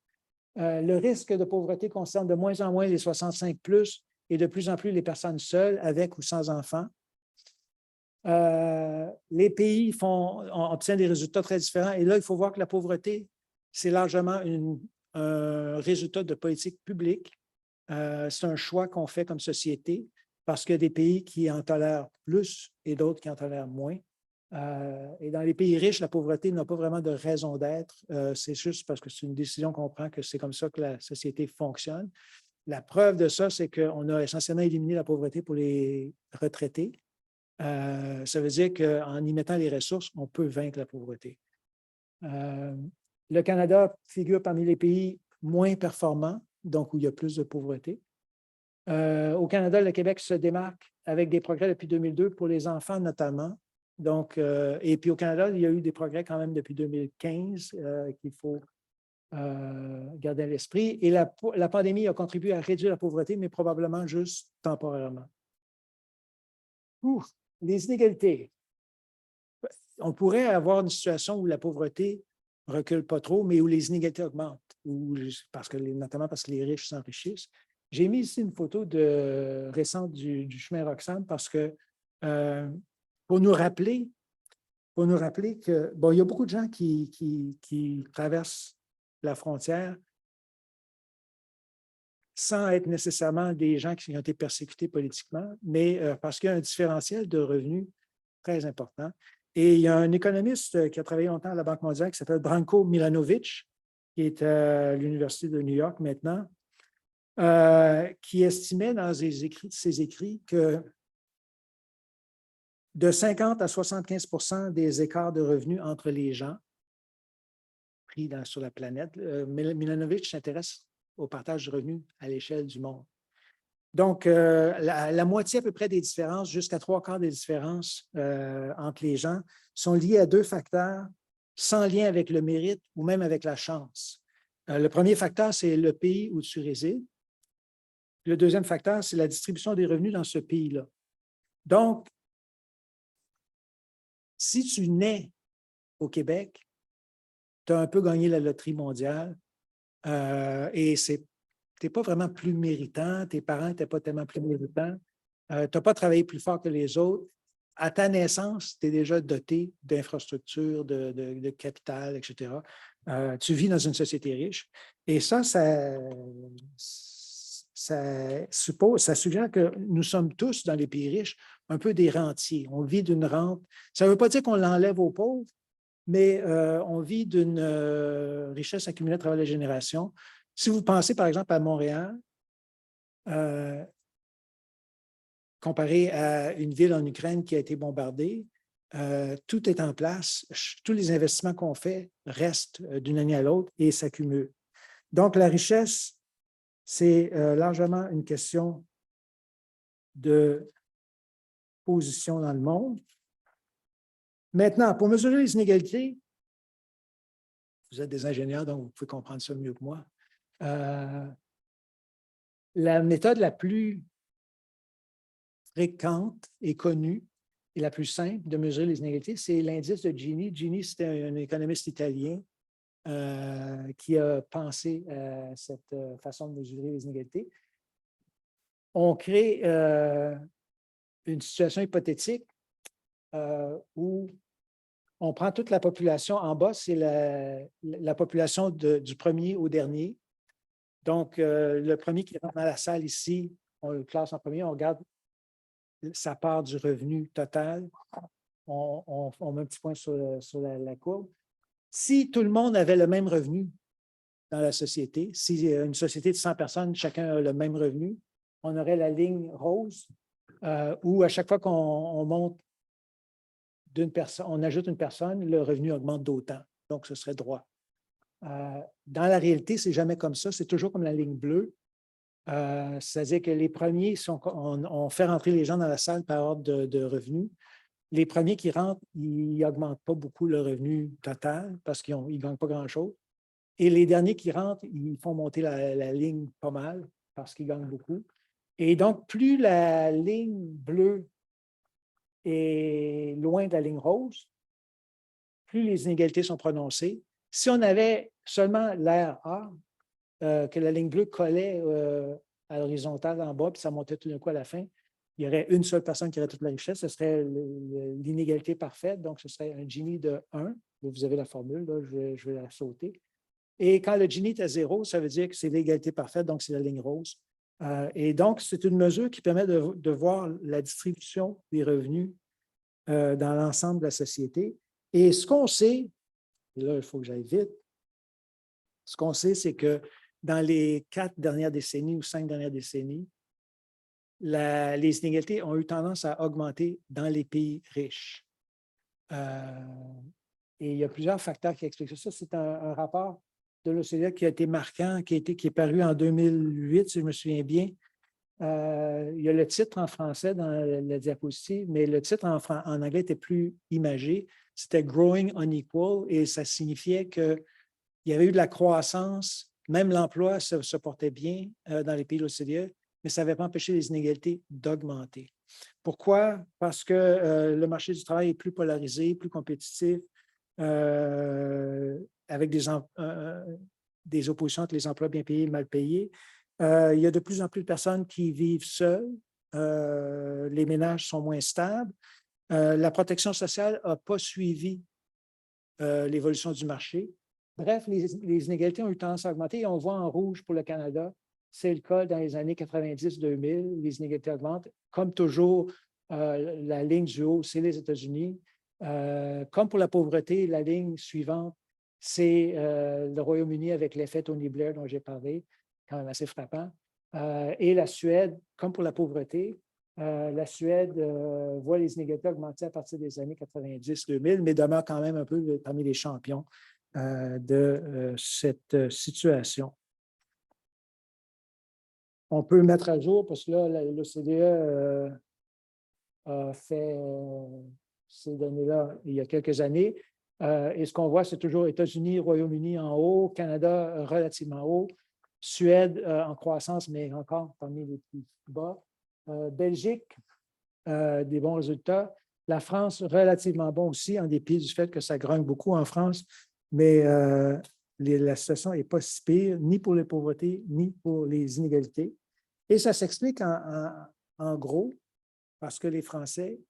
Le risque de pauvreté concerne de moins en moins les 65+ et de plus en plus les personnes seules, avec ou sans enfants. Les pays obtiennent des résultats très différents. Et là, il faut voir que la pauvreté, c'est largement un résultat de politique publique. C'est un choix qu'on fait comme société parce qu'il y a des pays qui en tolèrent plus et d'autres qui en tolèrent moins. Et dans les pays riches, la pauvreté n'a pas vraiment de raison d'être. C'est juste parce que c'est une décision qu'on prend que c'est comme ça que la société fonctionne. La preuve de ça, c'est qu'on a essentiellement éliminé la pauvreté pour les retraités. Ça veut dire qu'en y mettant les ressources, on peut vaincre la pauvreté. Le Canada figure parmi les pays moins performants, donc où il y a plus de pauvreté. Au Canada, le Québec se démarque avec des progrès depuis 2002 pour les enfants notamment. Donc, et puis au Canada, il y a eu des progrès quand même depuis 2015 qu'il faut garder à l'esprit. Et la pandémie a contribué à réduire la pauvreté, mais probablement juste temporairement. Les inégalités. On pourrait avoir une situation où la pauvreté ne recule pas trop, mais où les inégalités augmentent, notamment parce que les riches s'enrichissent. J'ai mis ici une photo récente du chemin Roxham parce que pour nous rappeler que, bon, il y a beaucoup de gens qui traversent la frontière sans être nécessairement des gens qui ont été persécutés politiquement, mais parce qu'il y a un différentiel de revenus très important. Et il y a un économiste qui a travaillé longtemps à la Banque mondiale qui s'appelle Branko Milanovic, qui est à l'Université de New York maintenant, qui estimait dans ses écrits que de 50 à 75% des écarts de revenus entre les gens pris sur la planète, Milanovic s'intéresse au partage de revenus à l'échelle du monde. Donc, la moitié à peu près des différences, jusqu'à 3/4 des différences entre les gens, sont liées à deux facteurs sans lien avec le mérite ou même avec la chance. Le premier facteur, c'est le pays où tu résides. Le deuxième facteur, c'est la distribution des revenus dans ce pays-là. Donc, si tu nais au Québec, tu as un peu gagné la loterie mondiale et tu n'es pas vraiment plus méritant, tes parents n'étaient pas tellement plus méritants, tu n'as pas travaillé plus fort que les autres. À ta naissance, tu es déjà doté d'infrastructures, de capital, etc. Tu vis dans une société riche. Et ça suggère que nous sommes tous, dans les pays riches, un peu des rentiers. On vit d'une rente. Ça ne veut pas dire qu'on l'enlève aux pauvres, mais on vit d'une richesse accumulée à travers les générations. Si vous pensez, par exemple, à Montréal, comparé à une ville en Ukraine qui a été bombardée, tout est en place. Tous les investissements qu'on fait restent d'une année à l'autre et s'accumulent. Donc, la richesse, c'est largement une question de position dans le monde. Maintenant, pour mesurer les inégalités, vous êtes des ingénieurs, donc vous pouvez comprendre ça mieux que moi. La méthode la plus fréquente et connue et la plus simple de mesurer les inégalités, c'est l'indice de Gini. Gini, c'était un économiste italien qui a pensé à cette façon de mesurer les inégalités. On crée une situation hypothétique où on prend toute la population. En bas, c'est la population du premier au dernier. Donc, le premier qui rentre dans la salle ici, on le classe en premier, on regarde sa part du revenu total. On met un petit point sur la courbe. Si tout le monde avait le même revenu dans la société, si une société de 100 personnes, chacun a le même revenu, on aurait la ligne rose où à chaque fois qu'on monte d'une personne, on ajoute une personne, le revenu augmente d'autant. Donc, ce serait droit. Dans la réalité, ce n'est jamais comme ça. C'est toujours comme la ligne bleue. C'est-à-dire que les premiers, on fait rentrer les gens dans la salle par ordre de revenus. Les premiers qui rentrent, ils n'augmentent pas beaucoup le revenu total parce qu'ils ne gagnent pas grand-chose. Et les derniers qui rentrent, ils font monter la ligne pas mal parce qu'ils gagnent beaucoup. Et donc, plus la ligne bleue est loin de la ligne rose, plus les inégalités sont prononcées. Si on avait seulement l'air A, que la ligne bleue collait à l'horizontale en bas, puis ça montait tout d'un coup à la fin, il y aurait une seule personne qui aurait toute la richesse, ce serait l'inégalité parfaite, donc ce serait un Gini de 1. Vous avez la formule, là, je vais la sauter. Et quand le Gini est à 0, ça veut dire que c'est l'égalité parfaite, donc c'est la ligne rose. Et donc, c'est une mesure qui permet de voir la distribution des revenus dans l'ensemble de la société. Et ce qu'on sait, et là, il faut que j'aille vite, ce qu'on sait, c'est que dans les 4 dernières décennies ou 5 dernières décennies, les inégalités ont eu tendance à augmenter dans les pays riches. Et il y a plusieurs facteurs qui expliquent ça. C'est un rapport de l'OCDE qui a été marquant, qui est paru en 2008, si je me souviens bien. Il y a le titre en français dans la diapositive, mais le titre en anglais était plus imagé. C'était « Growing Unequal » et ça signifiait qu'il y avait eu de la croissance, même l'emploi se portait bien dans les pays de l'OCDE, mais ça n'avait pas empêché les inégalités d'augmenter. Pourquoi? Parce que le marché du travail est plus polarisé, plus compétitif, avec des oppositions entre les emplois bien payés et mal payés. Il y a de plus en plus de personnes qui vivent seules. Les ménages sont moins stables. La protection sociale n'a pas suivi l'évolution du marché. Bref, les inégalités ont eu tendance à augmenter et on voit en rouge pour le Canada. C'est le cas dans les années 90-2000. Les inégalités augmentent. Comme toujours, la ligne du haut, c'est les États-Unis. Comme pour la pauvreté, la ligne suivante, c'est le Royaume-Uni avec l'effet Tony Blair dont j'ai parlé, quand même assez frappant. Et la Suède, comme pour la pauvreté, la Suède voit les inégalités augmenter à partir des années 90-2000, mais demeure quand même un peu parmi les champions de cette situation. On peut mettre à jour, parce que là, l'OCDE a fait ces données-là il y a quelques années. Et ce qu'on voit, c'est toujours États-Unis, Royaume-Uni en haut, Canada relativement haut, Suède en croissance, mais encore parmi les plus bas. Belgique, des bons résultats. La France, relativement bon aussi, en dépit du fait que ça grogne beaucoup en France, mais la situation n'est pas si pire, ni pour les pauvretés, ni pour les inégalités. Et ça s'explique en gros parce que les Français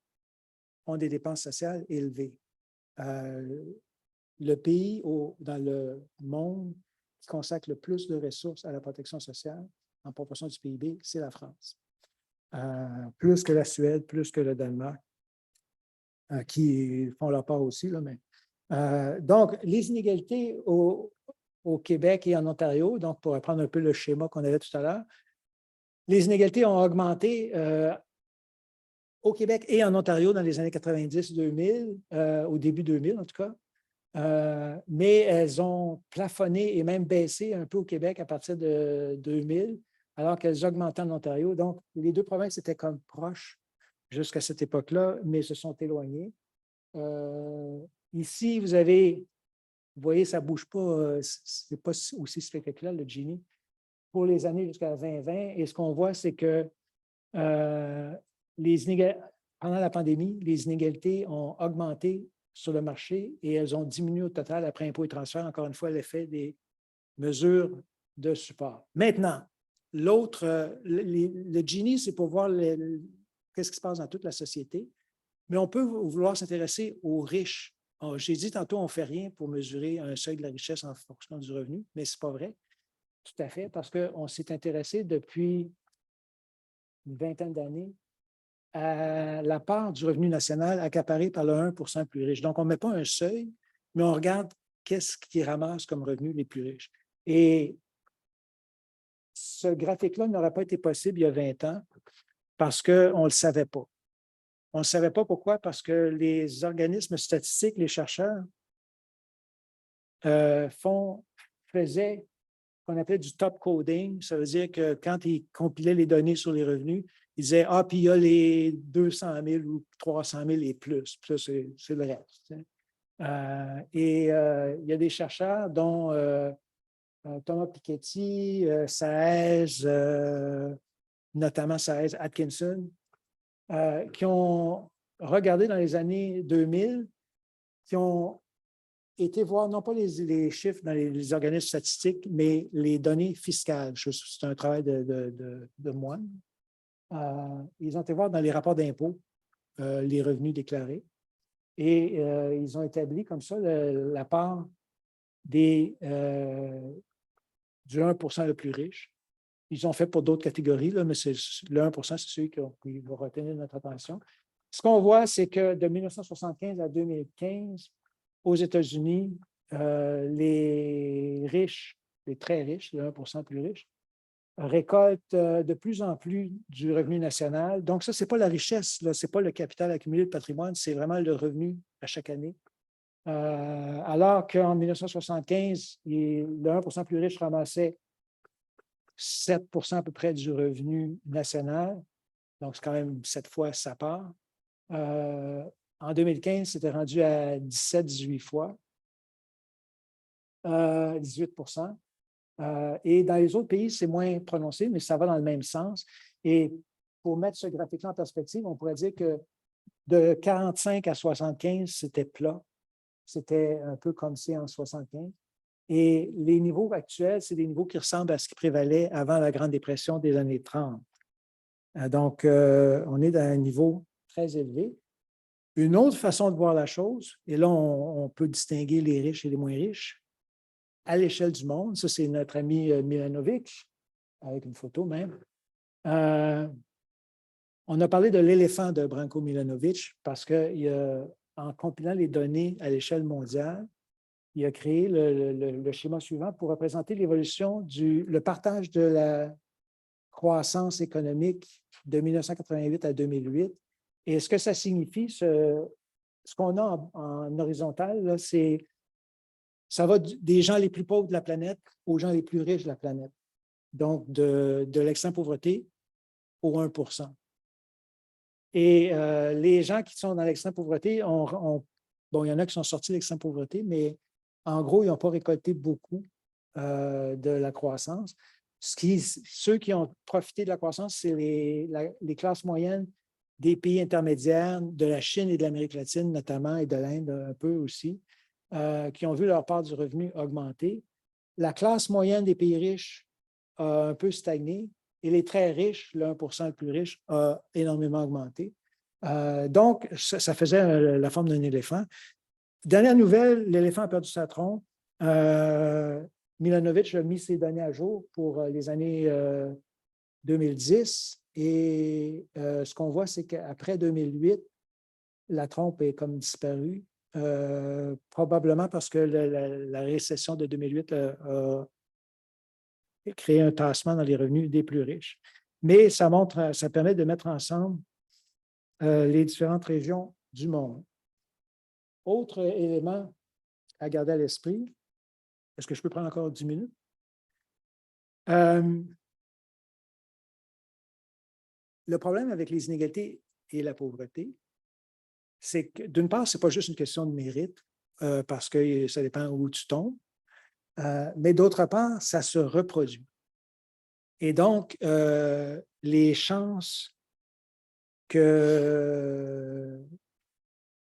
ont des dépenses sociales élevées. Le pays dans le monde qui consacre le plus de ressources à la protection sociale en proportion du PIB, c'est la France. Plus que la Suède, plus que le Danemark, qui font leur part aussi. Là, mais, donc, les inégalités au Québec et en Ontario, donc pour reprendre un peu le schéma qu'on avait tout à l'heure, les inégalités ont augmenté au Québec et en Ontario dans les années 90-2000, au début 2000 en tout cas, mais elles ont plafonné et même baissé un peu au Québec à partir de 2000, alors qu'elles augmentaient en Ontario. Donc, les deux provinces étaient comme proches jusqu'à cette époque-là, mais se sont éloignées. Ici, vous voyez, ça ne bouge pas, ce n'est pas aussi spectaculaire, le Gini, pour les années jusqu'à 2020. Et ce qu'on voit, c'est que pendant la pandémie, les inégalités ont augmenté sur le marché et elles ont diminué au total après impôts et transferts, encore une fois, l'effet des mesures de support. Maintenant, le Gini, c'est pour voir qu'est-ce qui se passe dans toute la société, mais on peut vouloir s'intéresser aux riches. J'ai dit tantôt, on ne fait rien pour mesurer un seuil de la richesse en fonction du revenu, mais ce n'est pas vrai, tout à fait, parce qu'on s'est intéressé depuis une vingtaine d'années à la part du revenu national accaparée par le 1 plus riche. Donc, on ne met pas un seuil, mais on regarde qu'est-ce qui ramasse comme revenu les plus riches. Et ce graphique-là n'aurait pas été possible il y a 20 ans parce qu'on ne le savait pas. On ne savait pas pourquoi, parce que les organismes statistiques, les chercheurs, faisaient ce qu'on appelait du top coding. Ça veut dire que quand ils compilaient les données sur les revenus, ils disaient « Ah, puis il y a les 200 000 ou 300 000 et plus. » Puis ça, c'est le reste. Il y a des chercheurs, dont Thomas Piketty, Saez, notamment Saez Atkinson, qui ont regardé dans les années 2000, qui ont été voir non pas les chiffres dans les organismes statistiques, mais les données fiscales. C'est un travail de moine. Ils ont été voir dans les rapports d'impôt les revenus déclarés et ils ont établi comme ça la part du 1 le plus riche. Ils ont fait pour d'autres catégories, là, mais le 1 c'est celui qui va retenir notre attention. Ce qu'on voit, c'est que de 1975 à 2015, aux États-Unis, les riches, les très riches, le 1 plus riches, récoltent de plus en plus du revenu national. Donc, ça, ce n'est pas la richesse, ce n'est pas le capital accumulé, le patrimoine, c'est vraiment le revenu à chaque année. Alors qu'en 1975, le 1 plus riche ramassait 7 à peu près du revenu national. Donc, c'est quand même 7 fois sa part. En 2015, c'était rendu à 17-18 fois, 18 et dans les autres pays, c'est moins prononcé, mais ça va dans le même sens. Et pour mettre ce graphique-là en perspective, on pourrait dire que de 45 à 75, c'était plat. C'était un peu comme c'est en 75. Et les niveaux actuels, c'est des niveaux qui ressemblent à ce qui prévalait avant la Grande Dépression des années 30. Donc, on est à un niveau très élevé. Une autre façon de voir la chose, et là, on peut distinguer les riches et les moins riches, à l'échelle du monde, ça c'est notre ami Milanovic, avec une photo même. On a parlé de l'éléphant de Branko Milanovic parce qu'en compilant les données à l'échelle mondiale, il a créé le schéma suivant pour représenter l'évolution le partage de la croissance économique de 1988 à 2008. Et ce que ça signifie, ce qu'on a en horizontal, c'est ça va des gens les plus pauvres de la planète aux gens les plus riches de la planète. Donc, de l'extrême pauvreté au 1 Et les gens qui sont dans l'extrême pauvreté ont Bon, il y en a qui sont sortis de l'extrême pauvreté, mais en gros, ils n'ont pas récolté beaucoup de la croissance. Ceux qui ont profité de la croissance, c'est les classes moyennes des pays intermédiaires, de la Chine et de l'Amérique latine notamment, et de l'Inde un peu aussi, qui ont vu leur part du revenu augmenter. La classe moyenne des pays riches a un peu stagné et les très riches, le 1% le plus riche, a énormément augmenté. Donc, ça faisait la forme d'un éléphant. Dernière nouvelle, l'éléphant a perdu sa trompe. Milanovic a mis ses données à jour pour les années 2010 et ce qu'on voit, c'est qu'après 2008, la trompe est comme disparue, probablement parce que la récession de 2008 a créé un tassement dans les revenus des plus riches. Mais ça permet de mettre ensemble les différentes régions du monde. Autre élément à garder à l'esprit, est-ce que je peux prendre encore 10 minutes? Le problème avec les inégalités et la pauvreté, c'est que d'une part, ce n'est pas juste une question de mérite, parce que ça dépend où tu tombes, mais d'autre part, ça se reproduit. Et donc, les chances que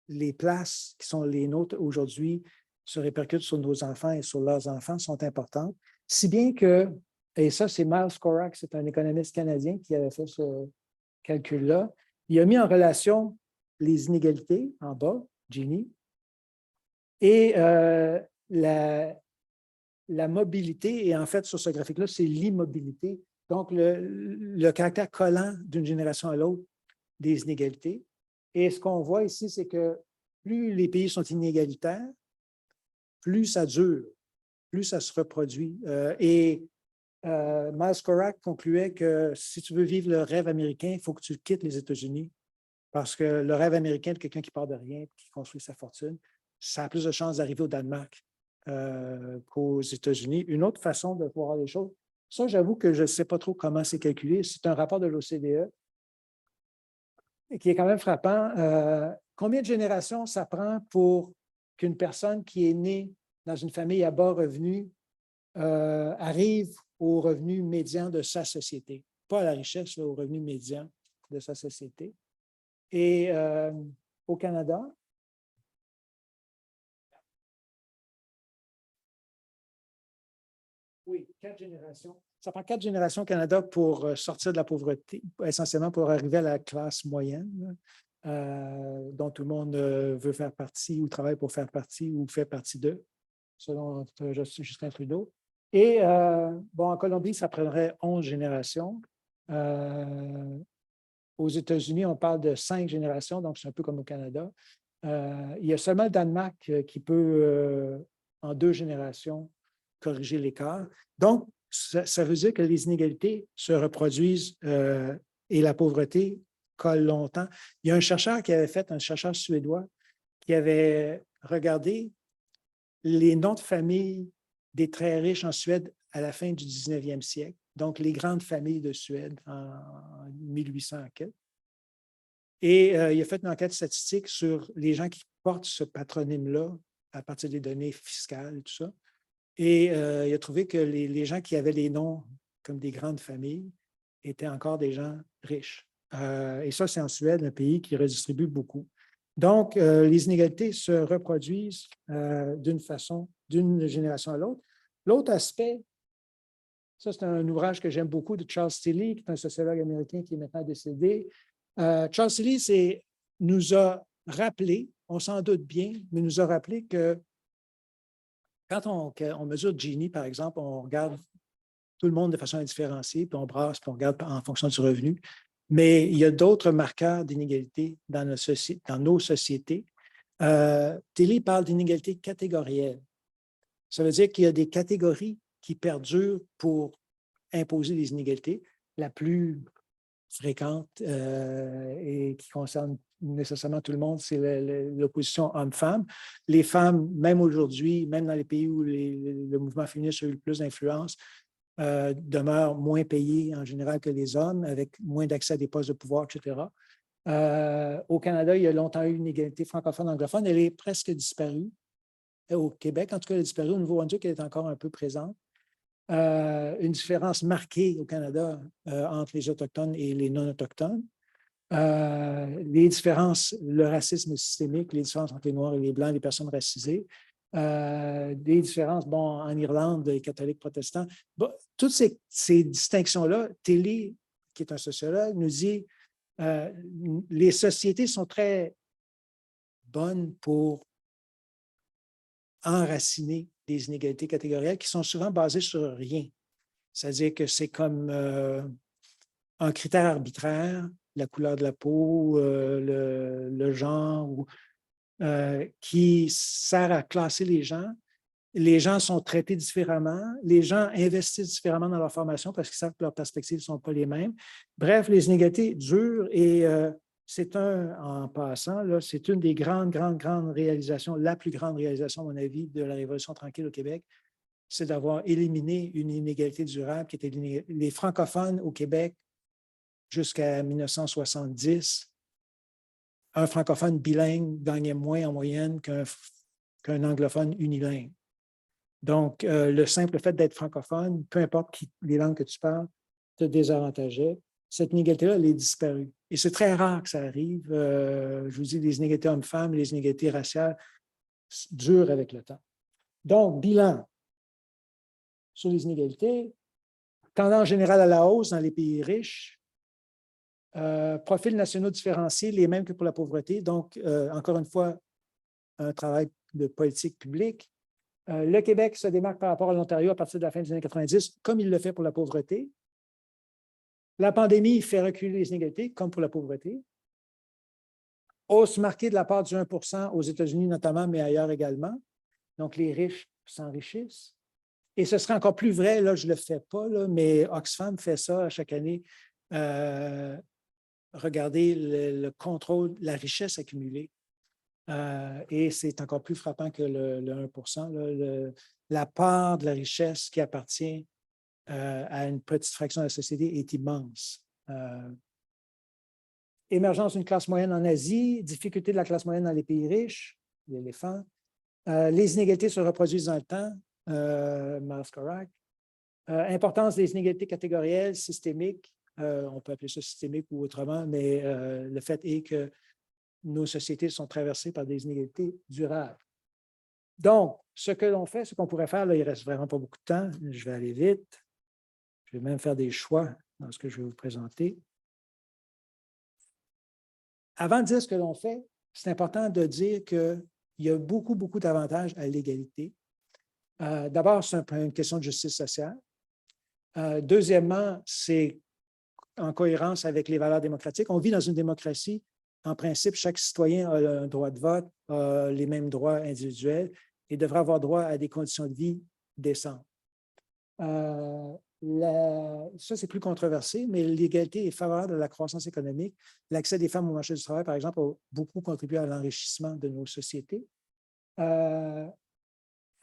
les places qui sont les nôtres aujourd'hui se répercutent sur nos enfants et sur leurs enfants sont importantes, si bien que, et ça c'est Miles Korak, c'est un économiste canadien qui avait fait ce calcul-là, il a mis en relation les inégalités en bas, Gini, et la mobilité, et en fait sur ce graphique-là, c'est l'immobilité, donc le caractère collant d'une génération à l'autre des inégalités. Et ce qu'on voit ici, c'est que plus les pays sont inégalitaires, plus ça dure, plus ça se reproduit. Miles Korak concluait que si tu veux vivre le rêve américain, il faut que tu quittes les États-Unis parce que le rêve américain de quelqu'un qui part de rien, qui construit sa fortune, ça a plus de chances d'arriver au Danemark qu'aux États-Unis. Une autre façon de voir les choses, ça, j'avoue que je ne sais pas trop comment c'est calculé. C'est un rapport de l'OCDE qui est quand même frappant. Combien de générations ça prend pour qu'une personne qui est née dans une famille à bas revenus arrive au revenu médian de sa société? Pas à la richesse, là, au revenu médian de sa société. Et au Canada, oui, 4 générations. Ça prend 4 générations au Canada pour sortir de la pauvreté, essentiellement pour arriver à la classe moyenne, dont tout le monde veut faire partie ou travaille pour faire partie ou fait partie d'eux, selon Justin Trudeau. Et bon, en Colombie, ça prendrait 11 générations. Aux États-Unis, on parle de 5 générations, donc c'est un peu comme au Canada. Il y a seulement le Danemark qui peut, en 2 générations, corriger l'écart. Donc, ça veut dire que les inégalités se reproduisent et la pauvreté colle longtemps. Il y a un chercheur un chercheur suédois, qui avait regardé les noms de famille des très riches en Suède à la fin du 19e siècle, donc les grandes familles de Suède en 1800 en quelque. Et il a fait une enquête statistique sur les gens qui portent ce patronyme-là à partir des données fiscales et tout ça. Et il a trouvé que les gens qui avaient les noms comme des grandes familles étaient encore des gens riches. Et ça, c'est en Suède, un pays qui redistribue beaucoup. Donc, les inégalités se reproduisent d'une façon, d'une génération à l'autre. L'autre aspect, ça, c'est un ouvrage que j'aime beaucoup de Charles Tilly, qui est un sociologue américain qui est maintenant décédé. Charles Tilly nous a rappelé, on s'en doute bien, mais nous a rappelé que quand on mesure Gini, par exemple, on regarde tout le monde de façon indifférenciée, puis on brasse, puis on regarde en fonction du revenu. Mais il y a d'autres marqueurs d'inégalité dans nos sociétés. Tilly parle d'inégalité catégorielle. Ça veut dire qu'il y a des catégories qui perdurent pour imposer des inégalités. La plus fréquente et qui concerne nécessairement tout le monde, c'est l'opposition homme-femme. Les femmes, même aujourd'hui, même dans les pays où le mouvement féministe a eu le plus d'influence, demeurent moins payées en général que les hommes, avec moins d'accès à des postes de pouvoir, etc. Au Canada, il y a longtemps eu une égalité francophone-anglophone. Elle est presque disparue. Au Québec, en tout cas, elle est disparue. Au Nouveau-Brunswick, elle est encore un peu présente. Une différence marquée au Canada entre les Autochtones et les non-Autochtones. Les différences, le racisme systémique, les différences entre les Noirs et les Blancs, les personnes racisées, des différences, bon, en Irlande, les catholiques protestants. Bon, toutes ces distinctions-là, Tilly, qui est un sociologue, nous dit les sociétés sont très bonnes pour enraciner des inégalités catégorielles qui sont souvent basées sur rien. C'est-à-dire que c'est comme un critère arbitraire, la couleur de la peau, le genre, qui sert à classer les gens. Les gens sont traités différemment. Les gens investissent différemment dans leur formation parce qu'ils savent que leurs perspectives ne sont pas les mêmes. Bref, les inégalités durent et en passant, c'est une des grandes réalisations, la plus grande réalisation, à mon avis, de la Révolution tranquille au Québec, c'est d'avoir éliminé une inégalité durable qui était les francophones au Québec jusqu'à 1970. Un francophone bilingue gagnait moins en moyenne qu'un anglophone unilingue. Donc, le simple fait d'être francophone, peu importe les langues que tu parles, te désavantageait. Cette inégalité-là, elle est disparue. Et c'est très rare que ça arrive. Je vous dis, les inégalités hommes-femmes, les inégalités raciales durent avec le temps. Donc, bilan sur les inégalités, tendance générale à la hausse dans les pays riches, profils nationaux différenciés, les mêmes que pour la pauvreté. Donc, encore une fois, un travail de politique publique. Le Québec se démarque par rapport à l'Ontario à partir de la fin des années 90, comme il le fait pour la pauvreté. La pandémie fait reculer les inégalités, comme pour la pauvreté. Hausse marquée de la part du 1 % aux États-Unis notamment, mais ailleurs également. Donc, les riches s'enrichissent. Et ce serait encore plus vrai, là, je ne le fais pas, là, mais Oxfam fait ça chaque année. Regardez le contrôle, la richesse accumulée. Et c'est encore plus frappant que le 1 % là, la part de la richesse qui appartient à une petite fraction de la société est immense. Émergence d'une classe moyenne en Asie, difficulté de la classe moyenne dans les pays riches, l'éléphant. Les inégalités se reproduisent dans le temps, Miles Corrack. Importance des inégalités catégorielles, systémiques, on peut appeler ça systémique ou autrement, mais le fait est que nos sociétés sont traversées par des inégalités durables. Donc, ce que l'on fait, ce qu'on pourrait faire, là, il ne reste vraiment pas beaucoup de temps, je vais aller vite. Je vais même faire des choix dans ce que je vais vous présenter. Avant de dire ce que l'on fait, c'est important de dire qu'il y a beaucoup d'avantages à l'égalité. D'abord, c'est une question de justice sociale. Deuxièmement, c'est en cohérence avec les valeurs démocratiques. On vit dans une démocratie. En principe, chaque citoyen a un droit de vote, a les mêmes droits individuels et devrait avoir droit à des conditions de vie décentes. Ça, c'est plus controversé, mais l'égalité est favorable à la croissance économique. L'accès des femmes au marché du travail, par exemple, a beaucoup contribué à l'enrichissement de nos sociétés.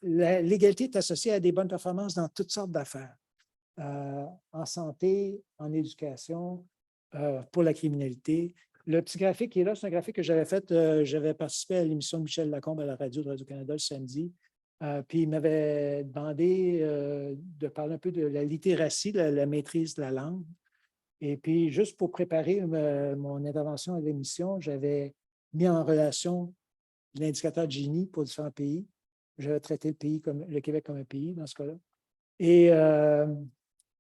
L'égalité est associée à des bonnes performances dans toutes sortes d'affaires, en santé, en éducation, pour la criminalité. Le petit graphique qui est là, c'est un graphique que j'avais fait. J'avais participé à l'émission de Michel Lacombe à la radio de Radio-Canada le samedi. Puis il m'avait demandé de parler un peu de la littératie, la maîtrise de la langue. Et puis, juste pour préparer mon intervention à l'émission, j'avais mis en relation l'indicateur Gini pour différents pays. J'avais traité le Québec comme un pays dans ce cas-là. Et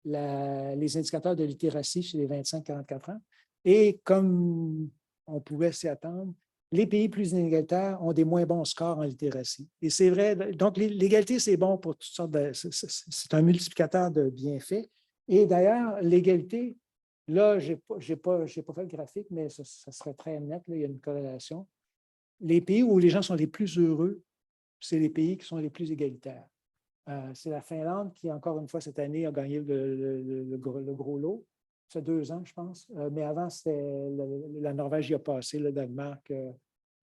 les indicateurs de littératie chez les 25-44 ans. Et comme on pouvait s'y attendre, les pays plus inégalitaires ont des moins bons scores en littératie. Et c'est vrai, donc l'égalité, c'est bon pour toutes sortes de... C'est un multiplicateur de bienfaits. Et d'ailleurs, l'égalité, là, je n'ai pas fait le graphique, mais ça serait très net, là, il y a une corrélation. Les pays où les gens sont les plus heureux, c'est les pays qui sont les plus égalitaires. C'est la Finlande qui, encore une fois, cette année, a gagné le gros lot. Ça fait 2 ans, je pense. Mais avant, c'était la Norvège y a passé, le Danemark.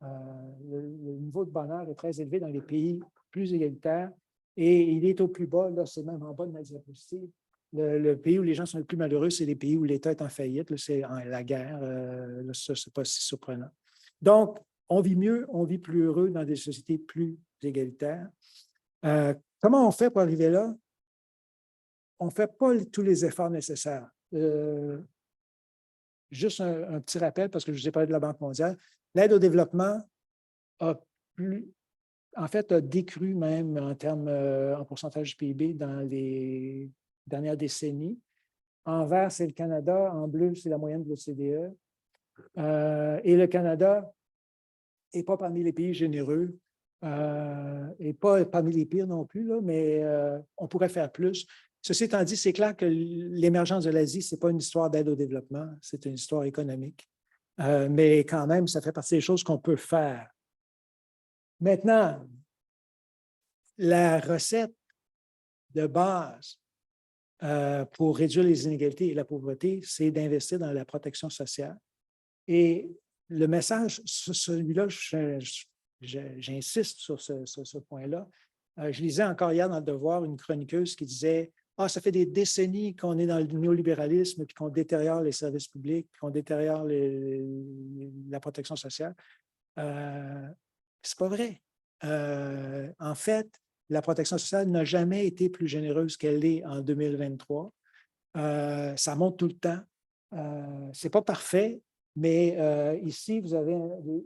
Le niveau de bonheur est très élevé dans les pays plus égalitaires et il est au plus bas, là, c'est même en bas de ma diapositive. Le pays où les gens sont les plus malheureux, c'est les pays où l'État est en faillite. C'est la guerre. Ça, ce n'est pas si surprenant. Donc, on vit mieux, on vit plus heureux dans des sociétés plus égalitaires. Comment on fait pour arriver là? On ne fait pas tous les efforts nécessaires. Juste un petit rappel, parce que je vous ai parlé de la Banque mondiale. L'aide au développement a décru même en termes en pourcentage du PIB dans les dernières décennies. En vert, c'est le Canada. En bleu, c'est la moyenne de l'OCDE. Et le Canada n'est pas parmi les pays généreux et pas parmi les pires non plus, là, mais on pourrait faire plus. Ceci étant dit, c'est clair que l'émergence de l'Asie, ce n'est pas une histoire d'aide au développement, c'est une histoire économique. Mais quand même, ça fait partie des choses qu'on peut faire. Maintenant, la recette de base pour réduire les inégalités et la pauvreté, c'est d'investir dans la protection sociale. Et le message, celui-là, j'insiste sur ce point-là. Je lisais encore hier dans Le Devoir une chroniqueuse qui disait « Ah, ça fait des décennies qu'on est dans le néolibéralisme, puis qu'on détériore les services publics, puis qu'on détériore la protection sociale. » C'est pas vrai. En fait, la protection sociale n'a jamais été plus généreuse qu'elle l'est en 2023. Ça monte tout le temps. Ce n'est pas parfait, mais ici, vous avez,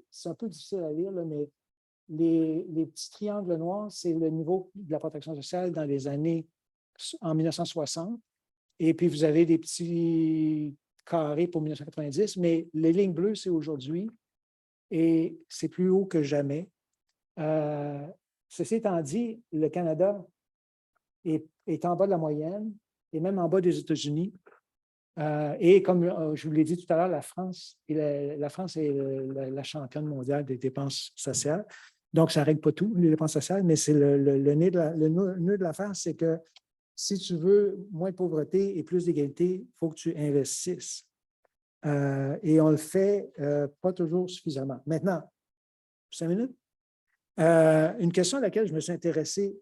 c'est un peu difficile à lire, là, mais les petits triangles noirs, c'est le niveau de la protection sociale dans les années en 1960. Et puis, vous avez des petits carrés pour 1990, mais les lignes bleues, c'est aujourd'hui et c'est plus haut que jamais. Ceci étant dit, le Canada est en bas de la moyenne et même en bas des États-Unis. Et comme je vous l'ai dit tout à l'heure, la France est la championne mondiale des dépenses sociales. Donc, ça ne règle pas tout, les dépenses sociales, mais c'est le nœud de l'affaire, c'est que si tu veux moins de pauvreté et plus d'égalité, il faut que tu investisses. Et on le fait pas toujours suffisamment. Maintenant, 5 minutes. Une question à laquelle je me suis intéressé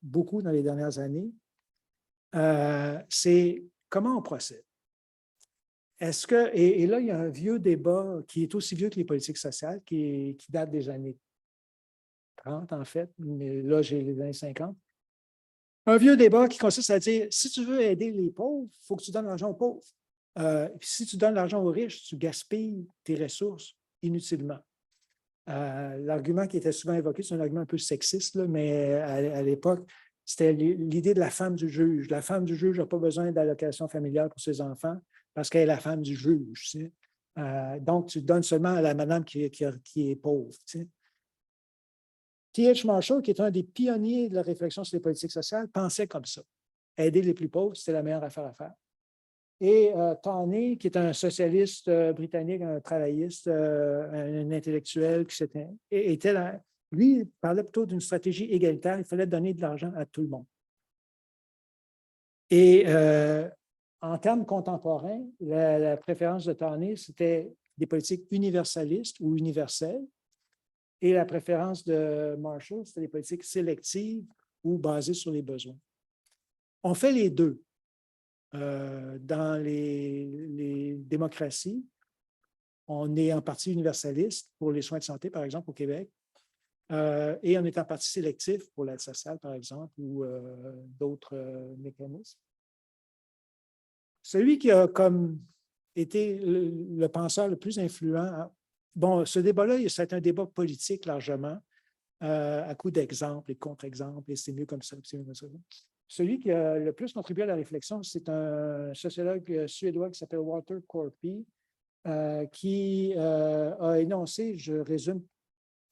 beaucoup dans les dernières années, c'est comment on procède. Est-ce que, et là, il y a un vieux débat qui est aussi vieux que les politiques sociales, qui date des années 30, en fait, mais là, j'ai les années 50. Un vieux débat qui consiste à dire, si tu veux aider les pauvres, il faut que tu donnes l'argent aux pauvres. Puis si tu donnes l'argent aux riches, tu gaspilles tes ressources inutilement. L'argument qui était souvent évoqué, c'est un argument un peu sexiste, là, mais à l'époque, c'était l'idée de la femme du juge. La femme du juge n'a pas besoin d'allocation familiale pour ses enfants parce qu'elle est la femme du juge. Tu sais. Donc, tu donnes seulement à la madame qui est pauvre. Tu sais. T.H. Marshall, qui est un des pionniers de la réflexion sur les politiques sociales, pensait comme ça. Aider les plus pauvres, c'était la meilleure affaire à faire. Et Tawney, qui est un socialiste britannique, un travailliste, un intellectuel, qui était là, lui, il parlait plutôt d'une stratégie égalitaire. Il fallait donner de l'argent à tout le monde. Et en termes contemporains, la préférence de Tawney, c'était des politiques universalistes ou universelles. Et la préférence de Marshall, c'était des politiques sélectives ou basées sur les besoins. On fait les deux. Dans les démocraties, on est en partie universaliste pour les soins de santé, par exemple, au Québec, et on est en partie sélectif pour l'aide sociale, par exemple, ou d'autres mécanismes. Celui qui a comme été le penseur le plus influent, bon, ce débat-là, c'est un débat politique largement, à coup d'exemples et contre-exemples, et c'est mieux comme ça, c'est mieux comme ça. Celui qui a le plus contribué à la réflexion, c'est un sociologue suédois qui s'appelle Walter Korpi, qui a énoncé, je résume,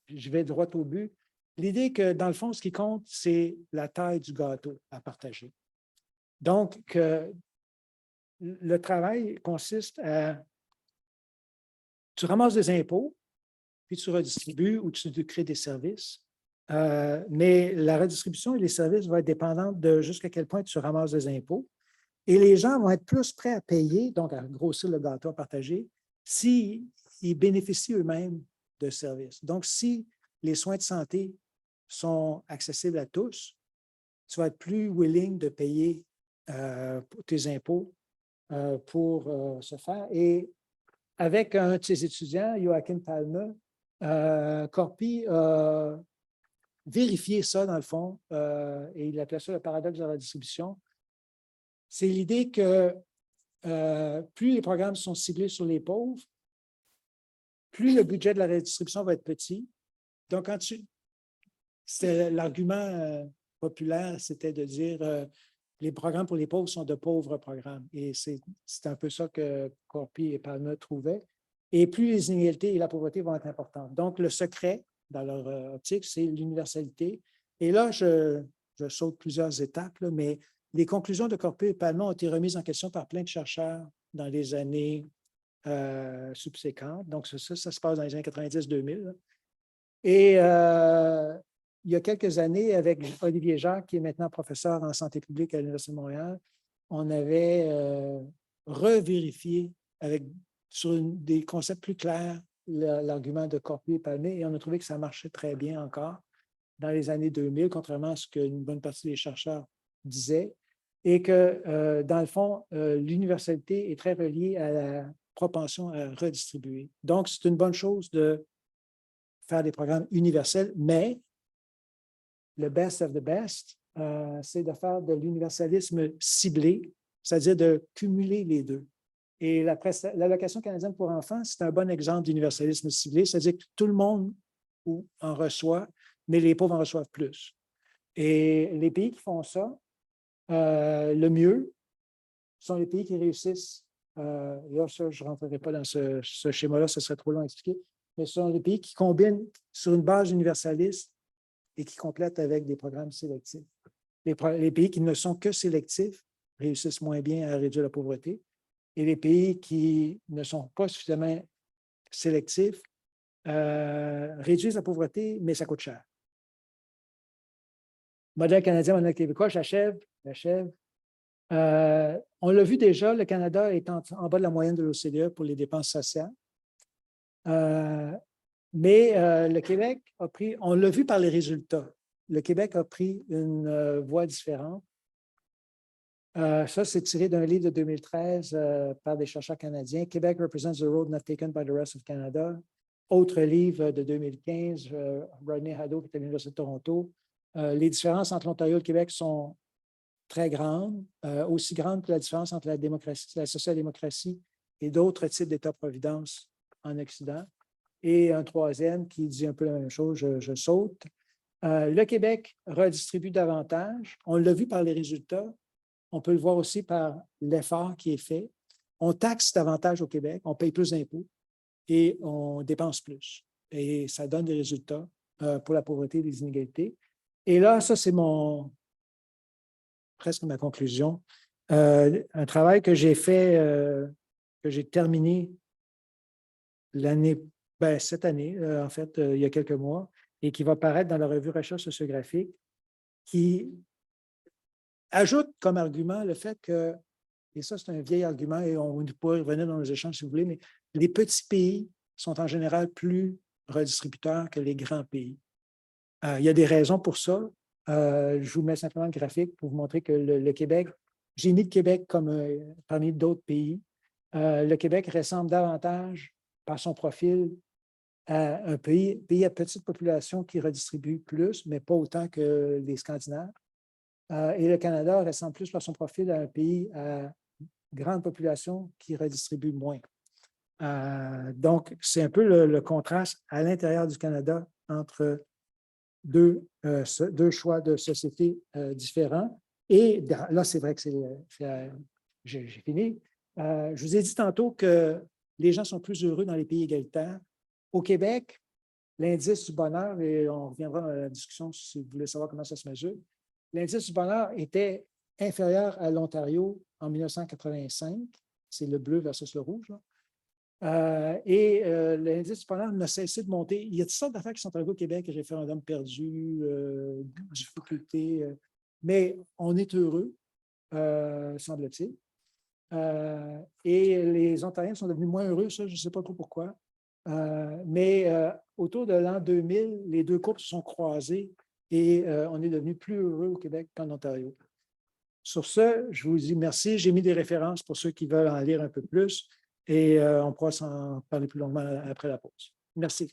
je vais droit au but, l'idée que dans le fond, ce qui compte, c'est la taille du gâteau à partager. Donc, le travail consiste à, tu ramasses des impôts, puis tu redistribues ou tu crées des services. Mais la redistribution et les services vont être dépendantes de jusqu'à quel point tu ramasses des impôts. Et les gens vont être plus prêts à payer, donc à grossir le gâteau à partager, s'ils bénéficient eux-mêmes de services. Donc, si les soins de santé sont accessibles à tous, tu vas être plus willing de payer tes impôts pour ce faire. Et avec un de ses étudiants, Joachim Palme, Corpy a vérifié ça dans le fond, et il appelait ça le paradoxe de la distribution. C'est l'idée que plus les programmes sont ciblés sur les pauvres, plus le budget de la redistribution va être petit. Donc, c'était l'argument populaire, c'était de dire les programmes pour les pauvres sont de pauvres programmes. Et c'est un peu ça que Corpy et Palme trouvaient. Et plus les inégalités et la pauvreté vont être importantes. Donc, le secret, dans leur optique, c'est l'universalité. Et là, je saute plusieurs étapes, là, mais les conclusions de Corpy et Palme ont été remises en question par plein de chercheurs dans les années subséquentes. Donc, ça se passe dans les années 90-2000. Et il y a quelques années, avec Olivier Jacques, qui est maintenant professeur en santé publique à l'Université de Montréal, on avait revérifié sur des concepts plus clairs l'argument de Corpy et Palme, et on a trouvé que ça marchait très bien encore dans les années 2000, contrairement à ce qu'une bonne partie des chercheurs disaient, et que, dans le fond, l'universalité est très reliée à la propension à redistribuer. Donc, c'est une bonne chose de faire des programmes universels, mais le best of the best, c'est de faire de l'universalisme ciblé, c'est-à-dire de cumuler les deux. Et l'allocation canadienne pour enfants, c'est un bon exemple d'universalisme ciblé, c'est-à-dire que tout le monde en reçoit, mais les pauvres en reçoivent plus. Et les pays qui font ça, le mieux, sont les pays qui réussissent. Là, ça, je ne rentrerai pas dans ce schéma-là, ce serait trop long à expliquer, mais ce sont les pays qui combinent sur une base universaliste et qui complètent avec des programmes sélectifs. Les pays qui ne sont que sélectifs réussissent moins bien à réduire la pauvreté, et les pays qui ne sont pas suffisamment sélectifs réduisent la pauvreté, mais ça coûte cher. Modèle canadien, modèle québécois, j'achève. On l'a vu déjà, le Canada est en bas de la moyenne de l'OCDE pour les dépenses sociales. Mais le Québec a pris, on l'a vu par les résultats, le Québec a pris une voie différente. Ça, c'est tiré d'un livre de 2013 par des chercheurs canadiens. Québec represents the road not taken by the rest of Canada. Autre livre de 2015, Rodney Haddo, qui est à l'Université de Toronto. Les différences entre l'Ontario et le Québec sont très grandes, aussi grandes que la différence entre la démocratie, la social-démocratie et d'autres types d'État-providence en Occident. Et un troisième qui dit un peu la même chose, je saute. Le Québec redistribue davantage. On l'a vu par les résultats. On peut le voir aussi par l'effort qui est fait. On taxe davantage au Québec, on paye plus d'impôts et on dépense plus. Et ça donne des résultats pour la pauvreté et les inégalités. Et là, ça, c'est presque ma conclusion. Un travail que j'ai fait, que j'ai terminé cette année, en fait, il y a quelques mois, et qui va paraître dans la revue Recherche sociographique, qui ajoute comme argument le fait que, et ça c'est un vieil argument, et on pourrait revenir dans nos échanges si vous voulez, mais les petits pays sont en général plus redistributeurs que les grands pays. Il y a des raisons pour ça. Je vous mets simplement le graphique pour vous montrer que le Québec, j'ai mis le Québec comme parmi d'autres pays. Le Québec ressemble davantage par son profil à un pays à petite population qui redistribue plus, mais pas autant que les Scandinaves. Et le Canada ressemble plus par son profil à un pays à grande population qui redistribue moins. Donc, c'est un peu le contraste à l'intérieur du Canada entre deux choix de société différents. Et là, c'est vrai que j'ai fini. Je vous ai dit tantôt que les gens sont plus heureux dans les pays égalitaires. Au Québec, l'indice du bonheur, et on reviendra à la discussion si vous voulez savoir comment ça se mesure, l'indice du bonheur était inférieur à l'Ontario en 1985. C'est le bleu versus le rouge. L'indice du bonheur n'a cessé de monter. Il y a toutes sortes d'affaires qui sont arrivées au Québec, référendum perdu, difficultés, mais on est heureux, semble-t-il. Et les Ontariens sont devenus moins heureux, ça, je ne sais pas trop pourquoi. Mais autour de l'an 2000, les deux courbes se sont croisées et on est devenu plus heureux au Québec qu'en Ontario. Sur ce, je vous dis merci. J'ai mis des références pour ceux qui veulent en lire un peu plus et on pourra s'en parler plus longuement après la pause. Merci.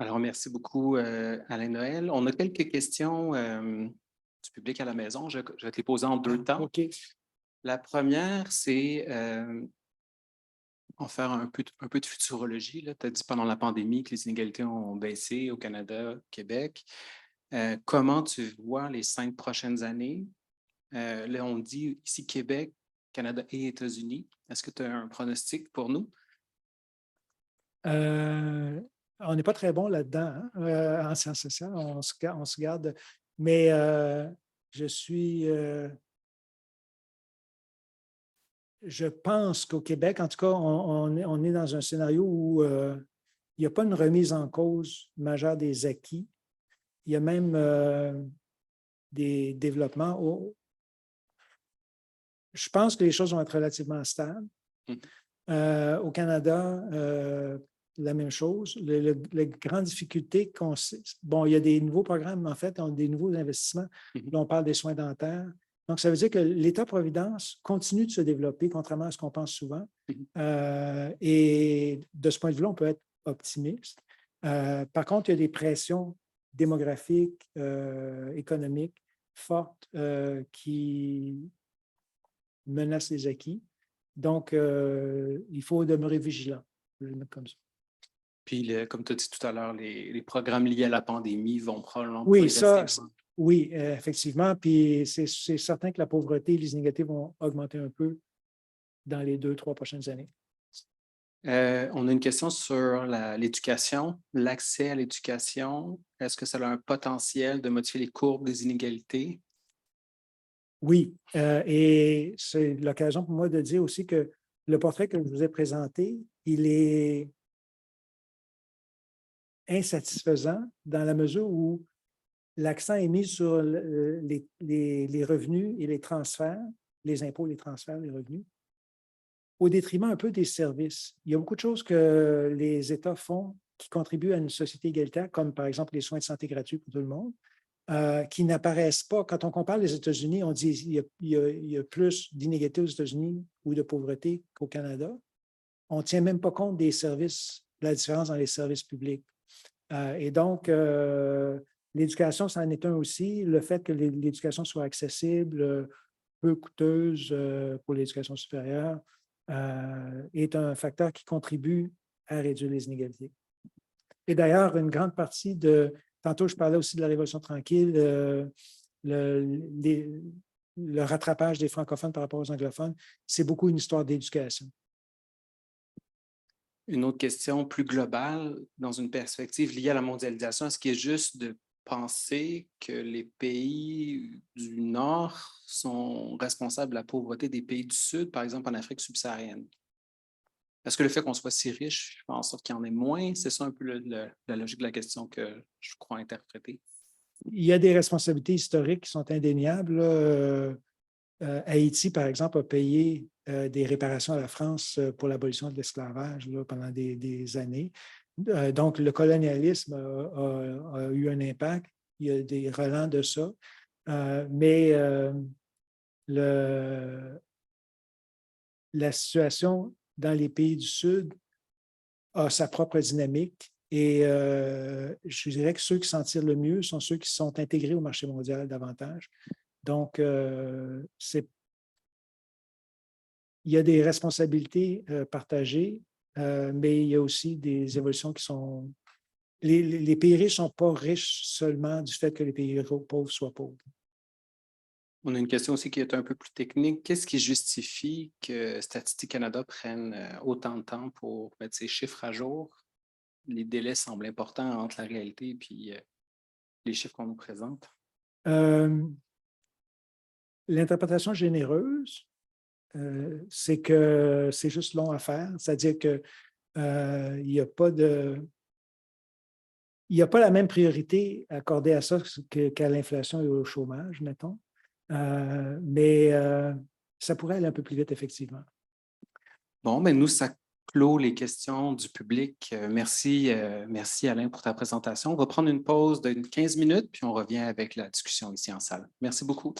Alors, merci beaucoup, Alain Noël. On a quelques questions du public à la maison. Je vais te les poser en deux temps. OK. La première, c'est en faire un peu de futurologie. Tu as dit pendant la pandémie que les inégalités ont baissé au Canada, au Québec. Comment tu vois les 5 prochaines années? Là, on dit ici Québec, Canada et États-Unis. Est-ce que tu as un pronostic pour nous? On n'est pas très bon là-dedans, hein, en sciences sociales, on se garde. Mais je pense qu'au Québec, en tout cas, on est dans un scénario où il n'y a pas une remise en cause majeure des acquis. Il y a même des développements. Je pense que les choses vont être relativement stables. Au Canada, la même chose. La grande difficulté bon, il y a des nouveaux programmes, en fait, des nouveaux investissements. Là, on parle des soins dentaires. Donc, ça veut dire que l'État-providence continue de se développer, contrairement à ce qu'on pense souvent. Et de ce point de vue-là, on peut être optimiste. Par contre, il y a des pressions démographiques, économiques fortes qui menacent les acquis. Donc, il faut demeurer vigilant. Je vais le mettre comme ça. Puis, comme tu as dit tout à l'heure, les programmes liés à la pandémie vont probablement Oui, progressivement. oui, effectivement. Puis, c'est certain que la pauvreté et les inégalités vont augmenter un peu dans les 2-3 prochaines années. On a une question sur l'éducation, l'accès à l'éducation. Est-ce que ça a un potentiel de modifier les courbes des inégalités? Oui, et c'est l'occasion pour moi de dire aussi que le portrait que je vous ai présenté, il est insatisfaisant dans la mesure où l'accent est mis sur les revenus et les transferts, les impôts, les transferts, les revenus, au détriment un peu des services. Il y a beaucoup de choses que les États font qui contribuent à une société égalitaire, comme par exemple les soins de santé gratuits pour tout le monde, qui n'apparaissent pas. Quand on compare les États-Unis, on dit qu'il y a plus d'inégalités aux États-Unis ou de pauvreté qu'au Canada. On ne tient même pas compte des services, de la différence dans les services publics. Et donc, l'éducation, ça en est un aussi. Le fait que l'éducation soit accessible, peu coûteuse pour l'éducation supérieure, est un facteur qui contribue à réduire les inégalités. Et d'ailleurs, une grande partie tantôt je parlais aussi de la Révolution tranquille, le rattrapage des francophones par rapport aux anglophones, c'est beaucoup une histoire d'éducation. Une autre question plus globale, dans une perspective liée à la mondialisation, est-ce qu'il est juste de penser que les pays du Nord sont responsables de la pauvreté des pays du Sud, par exemple en Afrique subsaharienne? Est-ce que le fait qu'on soit si riche fait en sorte qu'il y en ait moins? C'est ça un peu la logique de la question que je crois interpréter. Il y a des responsabilités historiques qui sont indéniables. Haïti, par exemple, a payé des réparations à la France pour l'abolition de l'esclavage pendant des années. Donc, le colonialisme a eu un impact. Il y a des relents de ça. Mais la situation dans les pays du Sud a sa propre dynamique. Et je dirais que ceux qui s'en tirent le mieux sont ceux qui sont intégrés au marché mondial davantage. Donc, il y a des responsabilités partagées, mais il y a aussi des évolutions qui sont... Les pays riches ne sont pas riches seulement du fait que les pays pauvres soient pauvres. On a une question aussi qui est un peu plus technique. Qu'est-ce qui justifie que Statistique Canada prenne autant de temps pour mettre ces chiffres à jour? Les délais semblent importants entre la réalité et les chiffres qu'on nous présente. L'interprétation généreuse, c'est que c'est juste long à faire. C'est-à-dire qu'il n'y a pas la même priorité accordée à ça qu'à l'inflation et au chômage, mettons. Mais ça pourrait aller un peu plus vite, effectivement. Bon, mais nous, ça clôt les questions du public. Merci, merci Alain pour ta présentation. On va prendre une pause de 15 minutes, puis on revient avec la discussion ici en salle. Merci beaucoup.